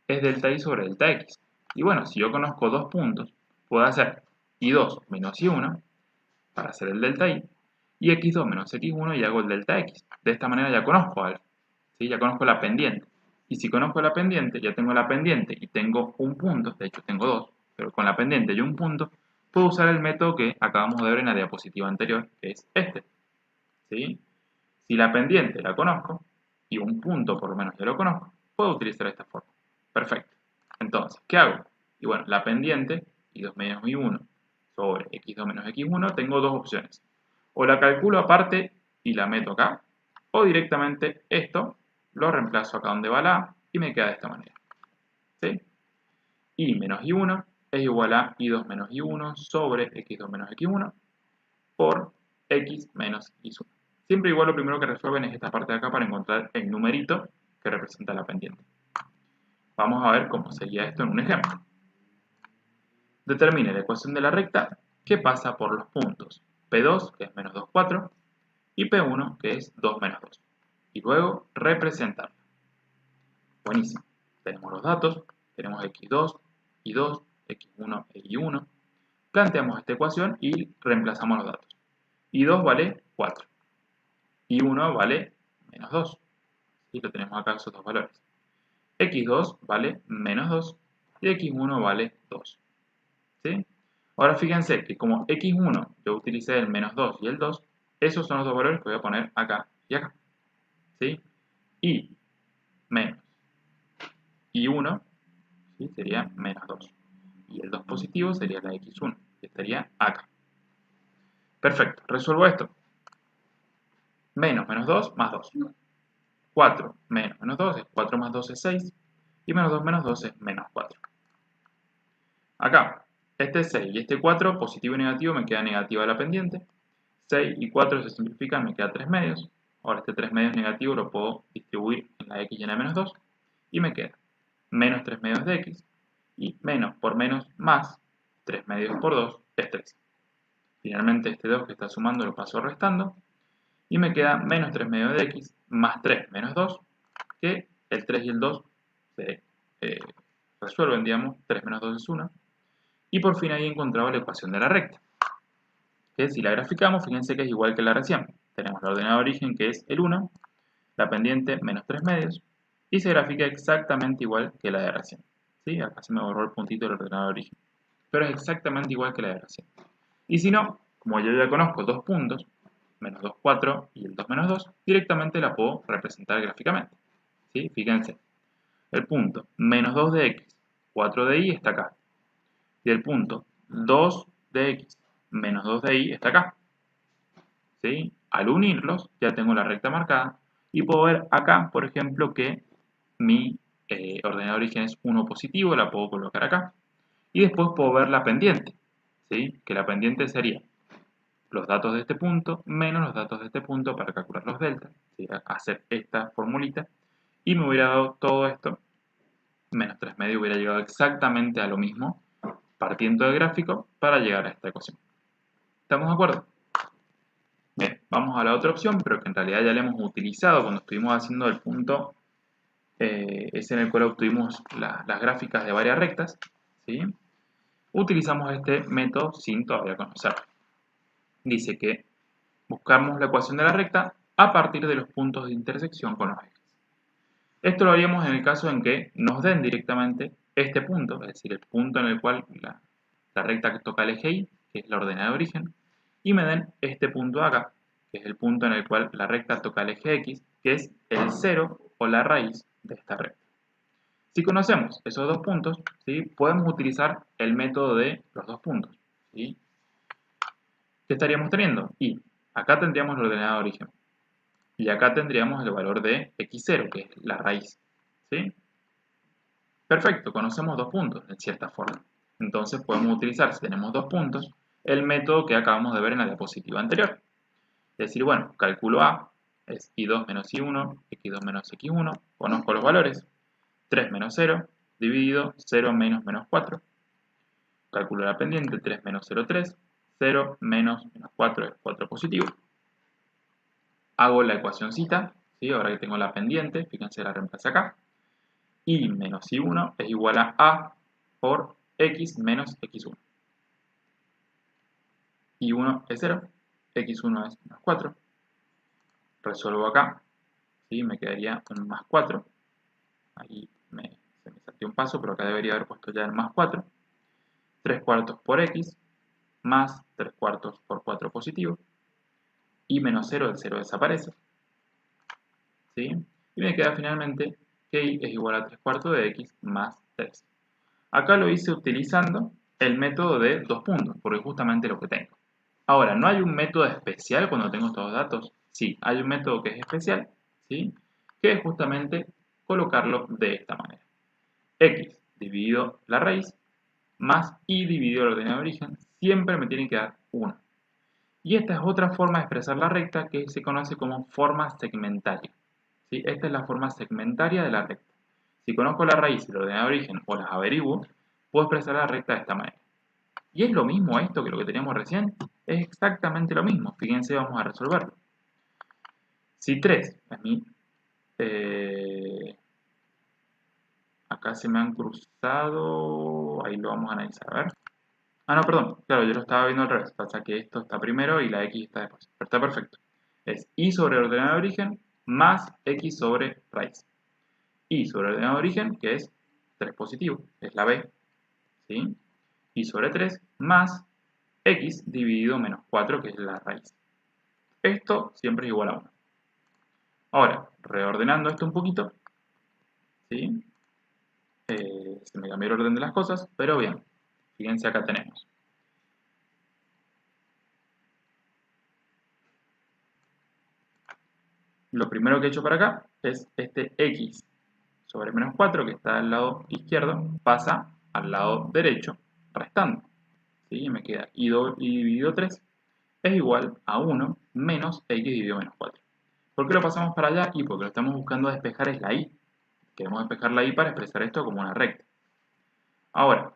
es delta y sobre delta x. Y bueno, si yo conozco 2 puntos, puedo hacer y2 menos y1 para hacer el delta y x2 menos x1 y hago el delta x. De esta manera ya conozco algo, ¿sí? Ya conozco la pendiente. Y si conozco la pendiente, ya tengo la pendiente y tengo un punto, de hecho tengo 2, pero con la pendiente y un punto, puedo usar el método que acabamos de ver en la diapositiva anterior, que es este. ¿Sí? Si la pendiente la conozco, y un punto por lo menos ya lo conozco, puedo utilizar esta forma. Perfecto. Entonces, ¿qué hago? Y bueno, la pendiente, y2 menos y1 sobre x2 menos x1, tengo dos opciones. O la calculo aparte y la meto acá, o directamente esto lo reemplazo acá donde va la A y me queda de esta manera. ¿Sí? Y menos I1 es igual a I2 menos I1 sobre X2 menos X1 por X menos X1. Siempre igual lo primero que resuelven es esta parte de acá para encontrar el numerito que representa la pendiente. Vamos a ver cómo sería esto en un ejemplo. Determine la ecuación de la recta que pasa por los puntos P2, que es menos 2, 4, y P1, que es 2 menos 2. Y luego representarla. Buenísimo. Tenemos los datos, tenemos X2, Y2, X1 e Y1. Planteamos esta ecuación y reemplazamos los datos. Y2 vale 4. Y1 vale menos 2. Y lo tenemos acá esos dos valores. X2 vale menos 2 y X1 vale 2. ¿Sí? Ahora fíjense que como X1 yo utilicé el menos 2 y el 2, esos son los dos valores que voy a poner acá y acá. ¿Sí? Y menos Y1, ¿sí? Sería menos 2. Y el 2 positivo sería la X1, que estaría acá. Perfecto, resuelvo esto. Menos 2 más 2. 4 menos 2 es 4 más 2 es 6. Y menos 2 es menos 4. Acá, este 6 y este 4, positivo y negativo, me queda negativa la pendiente. 6 y 4 se simplifican, me queda 3 medios. Ahora este 3 medios negativo lo puedo distribuir en la x y en la menos 2. Y me queda menos 3 medios de x. Y menos por menos más 3 medios por 2 es 3. Finalmente este 2 que está sumando lo paso restando. Y me queda menos 3 medios de x más 3 menos 2. Que el 3 y el 2 se resuelven, digamos. 3 menos 2 es 1. Y por fin ahí he encontrado la ecuación de la recta. Que si la graficamos, fíjense que es igual que la recién. Tenemos la ordenada de origen que es el 1, la pendiente menos 3 medios, y se grafica exactamente igual que la de recién. ¿Sí? Acá se me borró el puntito del ordenado de origen. Pero es exactamente igual que la de recién. Y si no, como yo ya conozco dos puntos, menos 2, 4 y el 2 menos 2, directamente la puedo representar gráficamente. ¿Sí? Fíjense, el punto menos 2 de x, 4 de y está acá. Y el punto 2 de x menos 2 de y está acá. ¿Sí? Al unirlos ya tengo la recta marcada y puedo ver acá, por ejemplo, que mi ordenada de origen es 1 positivo, la puedo colocar acá. Y después puedo ver la pendiente, ¿sí? Que la pendiente sería los datos de este punto menos los datos de este punto para calcular los deltas. Sería hacer esta formulita y me hubiera dado todo esto, menos 3 medio hubiera llegado exactamente a lo mismo partiendo del gráfico para llegar a esta ecuación. ¿Estamos de acuerdo? Bien, vamos a la otra opción, pero que en realidad ya la hemos utilizado cuando estuvimos haciendo el punto ese en el cual obtuvimos las gráficas de varias rectas. ¿Sí? Utilizamos este método sin todavía conocerlo. Dice que buscamos la ecuación de la recta a partir de los puntos de intersección con los ejes. Esto lo haríamos en el caso en que nos den directamente este punto, es decir, el punto en el cual la recta que toca el eje Y, que es la ordenada de origen, y me den este punto de acá, que es el punto en el cual la recta toca el eje X, que es el cero o la raíz de esta recta. Si conocemos esos dos puntos, ¿sí? Podemos utilizar el método de los dos puntos. ¿Sí? ¿Qué estaríamos teniendo? Y acá tendríamos la ordenada de origen. Y acá tendríamos el valor de x0, que es la raíz. ¿Sí? Perfecto, conocemos dos puntos, en cierta forma. Entonces podemos utilizar, si tenemos dos puntos, el método que acabamos de ver en la diapositiva anterior. Es decir, bueno, cálculo A es y2 menos y1, x2 menos x1, conozco los valores. 3 menos 0, dividido 0 menos menos 4. Cálculo la pendiente, 3 menos 0, 3. 0 menos menos 4 es 4 positivo. Hago la ecuacióncita, ¿sí? Ahora que tengo la pendiente, fíjense la reemplazo acá. Y menos y1 es igual a por x menos x1. y1 es 0, x1 es menos 4. Resuelvo acá, ¿sí? Me quedaría un más 4. Ahí se me saltó un paso, pero acá debería haber puesto ya el más 4. 3 cuartos por x más 3 cuartos por 4 positivo. Y menos 0, el 0 desaparece. ¿Sí? Y me queda finalmente que y es igual a 3 cuartos de x más 3. Acá lo hice utilizando el método de dos puntos, porque es justamente lo que tengo. Ahora, ¿no hay un método especial cuando tengo estos datos? Sí, hay un método que es especial, ¿sí? Que es justamente colocarlo de esta manera. X dividido la raíz más y dividido el ordenado de origen, siempre me tiene que dar 1. Y esta es otra forma de expresar la recta que se conoce como forma segmentaria. ¿Sí? Esta es la forma segmentaria de la recta. Si conozco la raíz y el ordenado de origen o las averiguo, puedo expresar la recta de esta manera. ¿Y es lo mismo esto que lo que teníamos recién? Es exactamente lo mismo. Fíjense, vamos a resolverlo. Si 3, a mí, acá se me han cruzado, ahí lo vamos a analizar, a ver. Ah, no, perdón, claro, yo lo estaba viendo al revés. Pasa que esto está primero y la x está después. Pero está perfecto. Es y sobre el ordenado de origen más x sobre raíz. Y sobre el ordenado de origen, que es 3 positivo, es la b, ¿sí? Y sobre 3 más x dividido menos 4, que es la raíz. Esto siempre es igual a 1. Ahora, reordenando esto un poquito, ¿sí? Se me cambió el orden de las cosas, pero bien, fíjense acá tenemos. Lo primero que he hecho para acá es este x sobre menos 4, que está al lado izquierdo, pasa al lado derecho, restando. ¿Sí? Y me queda y dividido 3 es igual a 1 menos x dividido menos 4. ¿Por qué lo pasamos para allá? Y porque lo estamos buscando despejar es la y. Queremos despejar la y para expresar esto como una recta. Ahora,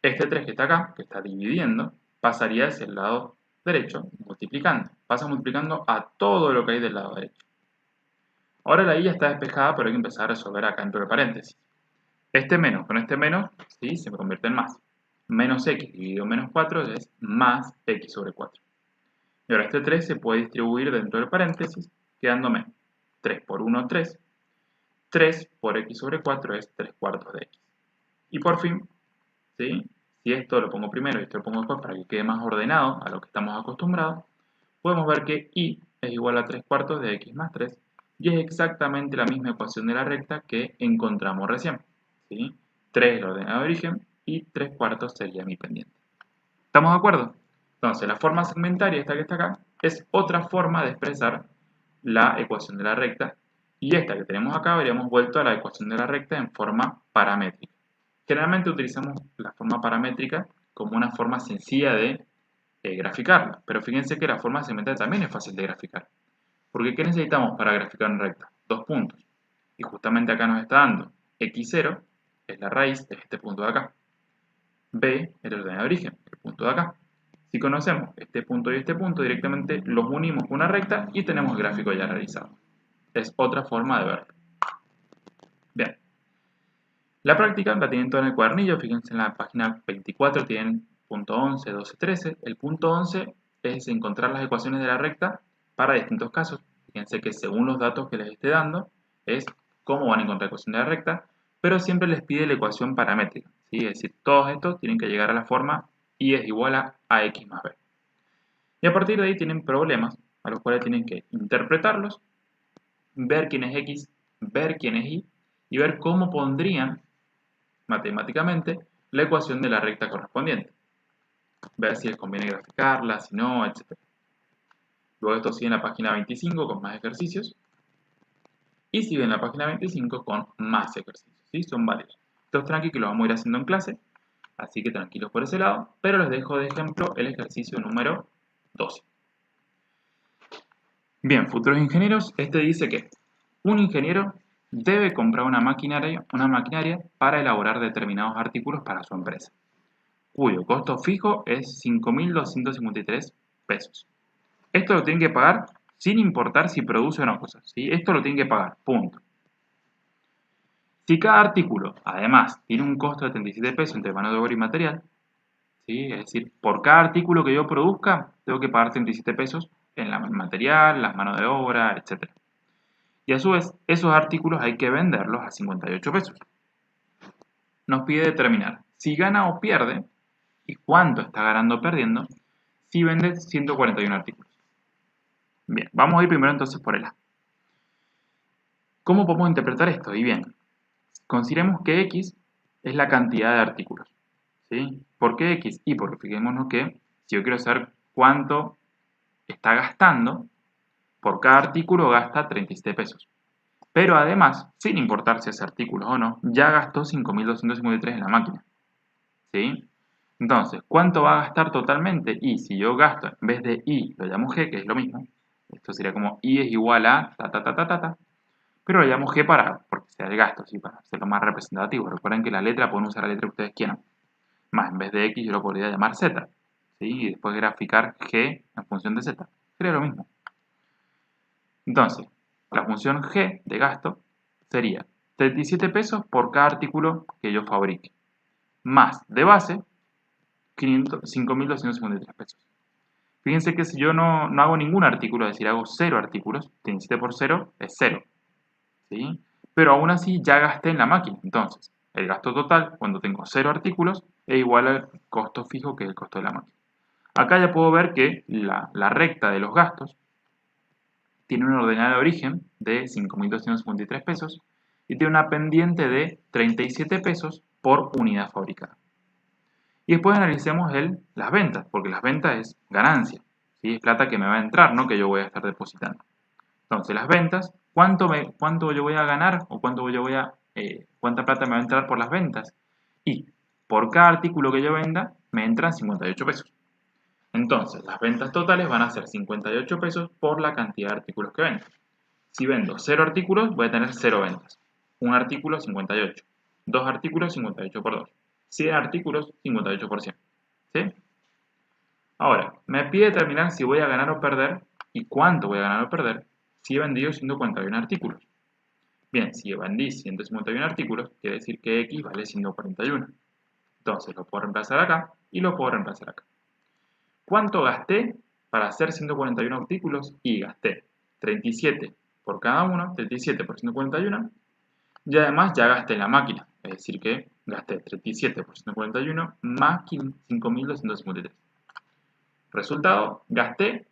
este 3 que está acá, que está dividiendo, pasaría hacia el lado derecho, multiplicando. Pasa multiplicando a todo lo que hay del lado derecho. Ahora la y ya está despejada, pero hay que empezar a resolver acá dentro de paréntesis. Este menos con este menos, ¿sí? Se me convierte en más. Menos x dividido menos 4 es más x sobre 4. Y ahora este 3 se puede distribuir dentro del paréntesis, quedándome 3 por 1, 3. 3 por x sobre 4 es 3 cuartos de x. Y por fin, ¿sí? Si esto lo pongo primero y esto lo pongo después para que quede más ordenado a lo que estamos acostumbrados, podemos ver que y es igual a 3 cuartos de x más 3 y es exactamente la misma ecuación de la recta que encontramos recién. ¿Sí? 3 es el ordenado de origen y 3 cuartos sería mi pendiente. ¿Estamos de acuerdo? Entonces, la forma segmentaria, esta que está acá, es otra forma de expresar la ecuación de la recta. Y esta que tenemos acá habríamos vuelto a la ecuación de la recta en forma paramétrica. Generalmente utilizamos la forma paramétrica como una forma sencilla de graficarla. Pero fíjense que la forma segmentaria también es fácil de graficar. Porque ¿qué necesitamos para graficar una recta? 2 puntos. Y justamente acá nos está dando x0, es la raíz de este punto de acá. B, el ordenado de origen, el punto de acá. Si conocemos este punto y este punto, directamente los unimos con una recta y tenemos el gráfico ya realizado. Es otra forma de verlo. Bien. La práctica la tienen todo en el cuadernillo. Fíjense en la página 24 tienen punto 11, 12, 13. El punto 11 es encontrar las ecuaciones de la recta para distintos casos. Fíjense que según los datos que les esté dando, es cómo van a encontrar la ecuación de la recta, pero siempre les pide la ecuación paramétrica. ¿Sí? Es decir, todos estos tienen que llegar a la forma y es igual a ax más b. Y a partir de ahí tienen problemas a los cuales tienen que interpretarlos, ver quién es x, ver quién es y ver cómo pondrían matemáticamente la ecuación de la recta correspondiente. Ver si les conviene graficarla, si no, etc. Luego esto sigue en la página 25 con más ejercicios. Y sigue en la página 25 con más ejercicios. ¿Sí? Son varios. Estos tranqui que los vamos a ir haciendo en clase. Así que tranquilos por ese lado. Pero les dejo de ejemplo el ejercicio número 12. Bien, futuros ingenieros. Este dice que un ingeniero debe comprar una maquinaria para elaborar determinados artículos para su empresa, cuyo costo fijo es 5.253 pesos. Esto lo tienen que pagar sin importar si produce o no cosas. ¿Sí? Esto lo tienen que pagar, punto. Si cada artículo, además, tiene un costo de 37 pesos entre mano de obra y material, ¿sí? Es decir, por cada artículo que yo produzca, tengo que pagar 37 pesos en el material, las manos de obra, etc. Y a su vez, esos artículos hay que venderlos a 58 pesos. Nos pide determinar si gana o pierde y cuánto está ganando o perdiendo si vende 141 artículos. Bien, vamos a ir primero entonces por el A. ¿Cómo podemos interpretar esto? Y bien, consideremos que X es la cantidad de artículos. ¿Sí? ¿Por qué X? Y porque fijémonos que Si yo quiero saber cuánto está gastando, por cada artículo gasta 37 pesos. Pero además, sin importar si ese artículo o no, ya gastó 5.253 en la máquina. ¿Sí? Entonces, ¿cuánto va a gastar totalmente? Y si yo gasto, en vez de I, lo llamo G, que es lo mismo. Esto sería como I es igual a ta. Pero lo llamo G porque sea el gasto, ¿sí? Para hacerlo más representativo. Recuerden que la letra, pueden usar la letra que ustedes quieran. Más, en vez de X, yo lo podría llamar Z. ¿Sí? Y después graficar G en función de Z. Sería lo mismo. Entonces, la función G de gasto sería 37 pesos por cada artículo que yo fabrique. Más de base, 5.253 pesos. Fíjense que si yo no hago ningún artículo, es decir, hago 0 artículos, 37 por 0 es 0. ¿Sí? Pero aún así ya gasté en la máquina. Entonces, el gasto total, cuando tengo 0 artículos, es igual al costo fijo, que es el costo de la máquina. Acá ya puedo ver que la recta de los gastos tiene una ordenada de origen de 5.253 pesos y tiene una pendiente de 37 pesos por unidad fabricada. Y después analicemos las ventas, porque las ventas es ganancia, ¿sí? Es plata que me va a entrar, no que yo voy a estar depositando. Entonces, las ventas, ¿cuánto yo voy a ganar o cuánta plata me va a entrar por las ventas? Y por cada artículo que yo venda, me entran 58 pesos. Entonces, las ventas totales van a ser 58 pesos por la cantidad de artículos que vendo. Si vendo 0 artículos, voy a tener 0 ventas. Un artículo, 58. Dos artículos, 58 por 2. 100 artículos, 58 por 100. ¿Sí? Ahora, me pide determinar si voy a ganar o perder y cuánto voy a ganar o perder si he vendido 141 artículos. Bien, si vendí 151 artículos, quiere decir que X vale 141. Entonces lo puedo reemplazar acá y lo puedo reemplazar acá. ¿Cuánto gasté para hacer 141 artículos? Y gasté 37 por cada uno, 37 por 141. Y además ya gasté en la máquina, es decir que gasté 37 por 141 más 5.253. Resultado, gasté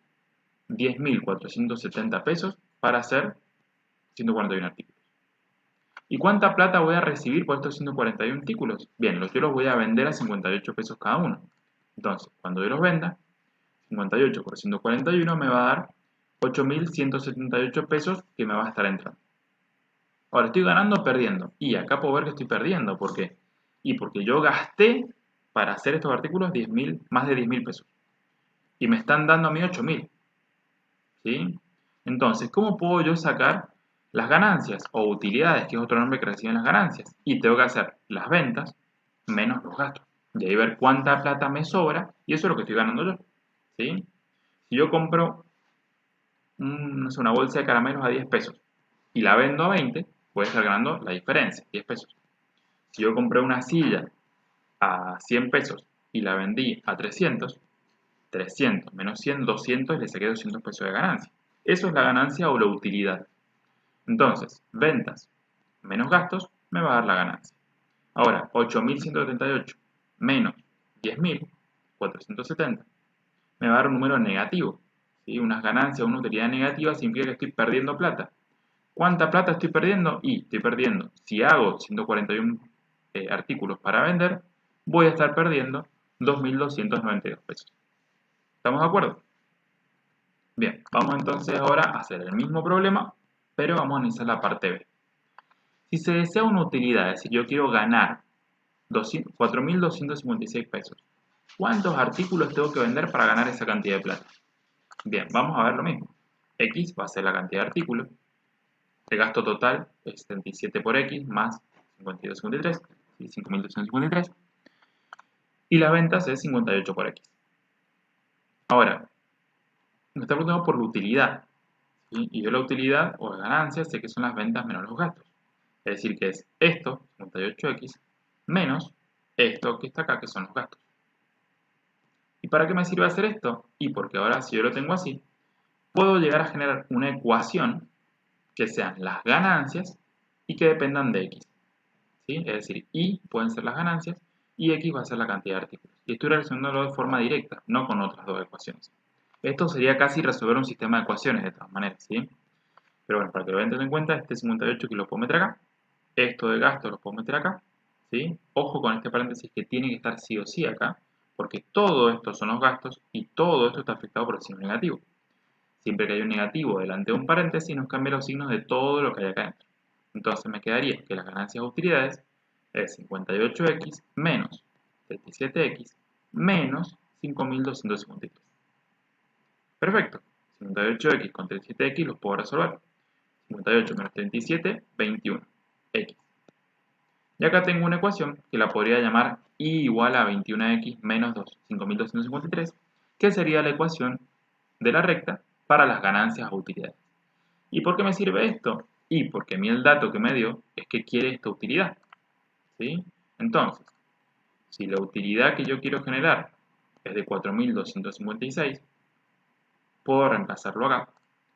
10.470 pesos para hacer 141 artículos. ¿Y cuánta plata voy a recibir por estos 141 artículos? Bien, yo los voy a vender a 58 pesos cada uno. Entonces, cuando yo los venda, 58 por 141 me va a dar 8.178 pesos que me va a estar entrando. Ahora, ¿estoy ganando o perdiendo? Y acá puedo ver que estoy perdiendo. ¿Por qué? Y porque yo gasté para hacer estos artículos más de 10.000 pesos. Y me están dando a mí 8.000. ¿Sí? Entonces, ¿cómo puedo yo sacar las ganancias o utilidades, que es otro nombre que reciben las ganancias? Y tengo que hacer las ventas menos los gastos. Y ahí ver cuánta plata me sobra y eso es lo que estoy ganando yo. ¿Sí? Si yo compro una bolsa de caramelos a 10 pesos y la vendo a 20, voy a estar ganando la diferencia, 10 pesos. Si yo compré una silla a 100 pesos y la vendí a 300 menos 100, 200 y le saqué 200 pesos de ganancia. Eso es la ganancia o la utilidad. Entonces, ventas menos gastos me va a dar la ganancia. Ahora, 8.178 menos 10.470 me va a dar un número negativo. ¿Sí? Unas ganancias, una utilidad negativa significa que estoy perdiendo plata. ¿Cuánta plata estoy perdiendo? Y estoy perdiendo, si hago 141 artículos para vender, voy a estar perdiendo 2.292 pesos. ¿Estamos de acuerdo? Bien, vamos entonces ahora a hacer el mismo problema, pero vamos a analizar la parte B. Si se desea una utilidad, es decir, yo quiero ganar 4.256 pesos, ¿cuántos artículos tengo que vender para ganar esa cantidad de plata? Bien, vamos a ver lo mismo. X va a ser la cantidad de artículos. El gasto total es 77 por X más 52,53, 5.253. Y las ventas es 58 por X. Ahora, me está preguntando por la utilidad. ¿Sí? Y yo la utilidad o la ganancia sé que son las ventas menos los gastos. Es decir, que es esto, 58X, menos esto que está acá, que son los gastos. ¿Y para qué me sirve hacer esto? Y porque ahora, si yo lo tengo así, puedo llegar a generar una ecuación que sean las ganancias y que dependan de X. ¿Sí? Es decir, Y pueden ser las ganancias y X va a ser la cantidad de artículos. Y estoy relacionándolo de forma directa, no con otras dos ecuaciones. Esto sería casi resolver un sistema de ecuaciones de todas maneras, ¿sí? Pero bueno, para que lo vayan teniendo en cuenta, este 58 que lo puedo meter acá, esto de gasto lo puedo meter acá, ¿sí? Ojo con este paréntesis que tiene que estar sí o sí acá, porque todo esto son los gastos y todo esto está afectado por el signo negativo. Siempre que hay un negativo delante de un paréntesis, nos cambia los signos de todo lo que hay acá dentro. Entonces me quedaría que las ganancias o utilidades es 58x menos 37x menos 5253. Perfecto. 58x con 37x los puedo resolver. 58 menos 37, 21x. Y acá tengo una ecuación que la podría llamar y igual a 21x menos 5253, que sería la ecuación de la recta para las ganancias o utilidades. ¿Y por qué me sirve esto? Y porque a mí el dato que me dio es que quiere esta utilidad. ¿Sí? Entonces, si la utilidad que yo quiero generar es de 4256, puedo reemplazarlo acá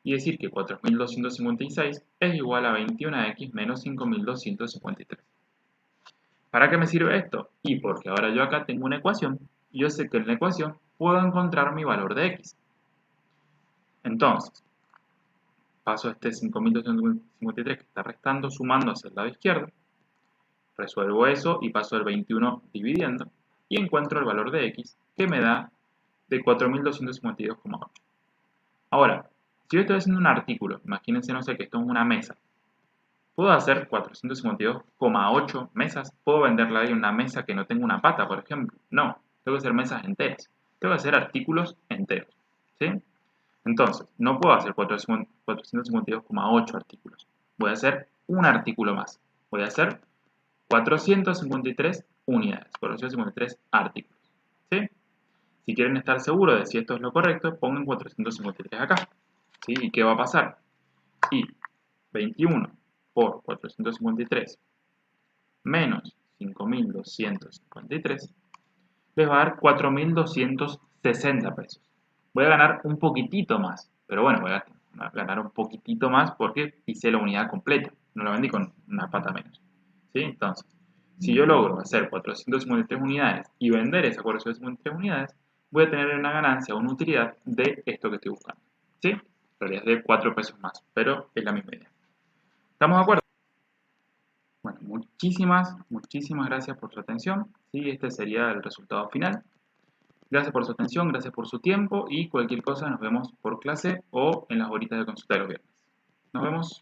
y decir que 4256 es igual a 21x menos 5253. ¿Para qué me sirve esto? Y porque ahora yo acá tengo una ecuación y yo sé que en la ecuación puedo encontrar mi valor de x. Entonces, paso este 5253 que está restando, sumando hacia el lado izquierdo, resuelvo eso y paso el 21 dividiendo y encuentro el valor de x que me da de 4252,8. Ahora, si yo estoy haciendo un artículo, imagínense, no sé, que esto es una mesa. ¿Puedo hacer 452,8 mesas? ¿Puedo venderle ahí una mesa que no tenga una pata, por ejemplo? No, tengo que hacer mesas enteras. Tengo que hacer artículos enteros. ¿Sí? Entonces, no puedo hacer 452,8 artículos. Voy a hacer un artículo más. Voy a hacer 453 unidades, 453 artículos. ¿Sí? Si quieren estar seguros de si esto es lo correcto, pongan 453 acá. ¿Sí? ¿Y qué va a pasar? Y 21 por 453 menos 5253 les va a dar 4260 pesos. Voy a ganar un poquitito más, pero bueno, voy a ganar un poquitito más porque hice la unidad completa, no la vendí con una pata menos. ¿Sí? Entonces, si yo logro hacer 453 unidades y vender esas 453 unidades, voy a tener una ganancia o una utilidad de esto que estoy buscando. ¿Sí? En realidad es de 4 pesos más, pero es la misma idea. ¿Estamos de acuerdo? Bueno, muchísimas gracias por su atención. ¿Sí? Este sería el resultado final. Gracias por su atención, gracias por su tiempo y cualquier cosa nos vemos por clase o en las horitas de consulta de los viernes. Nos vemos.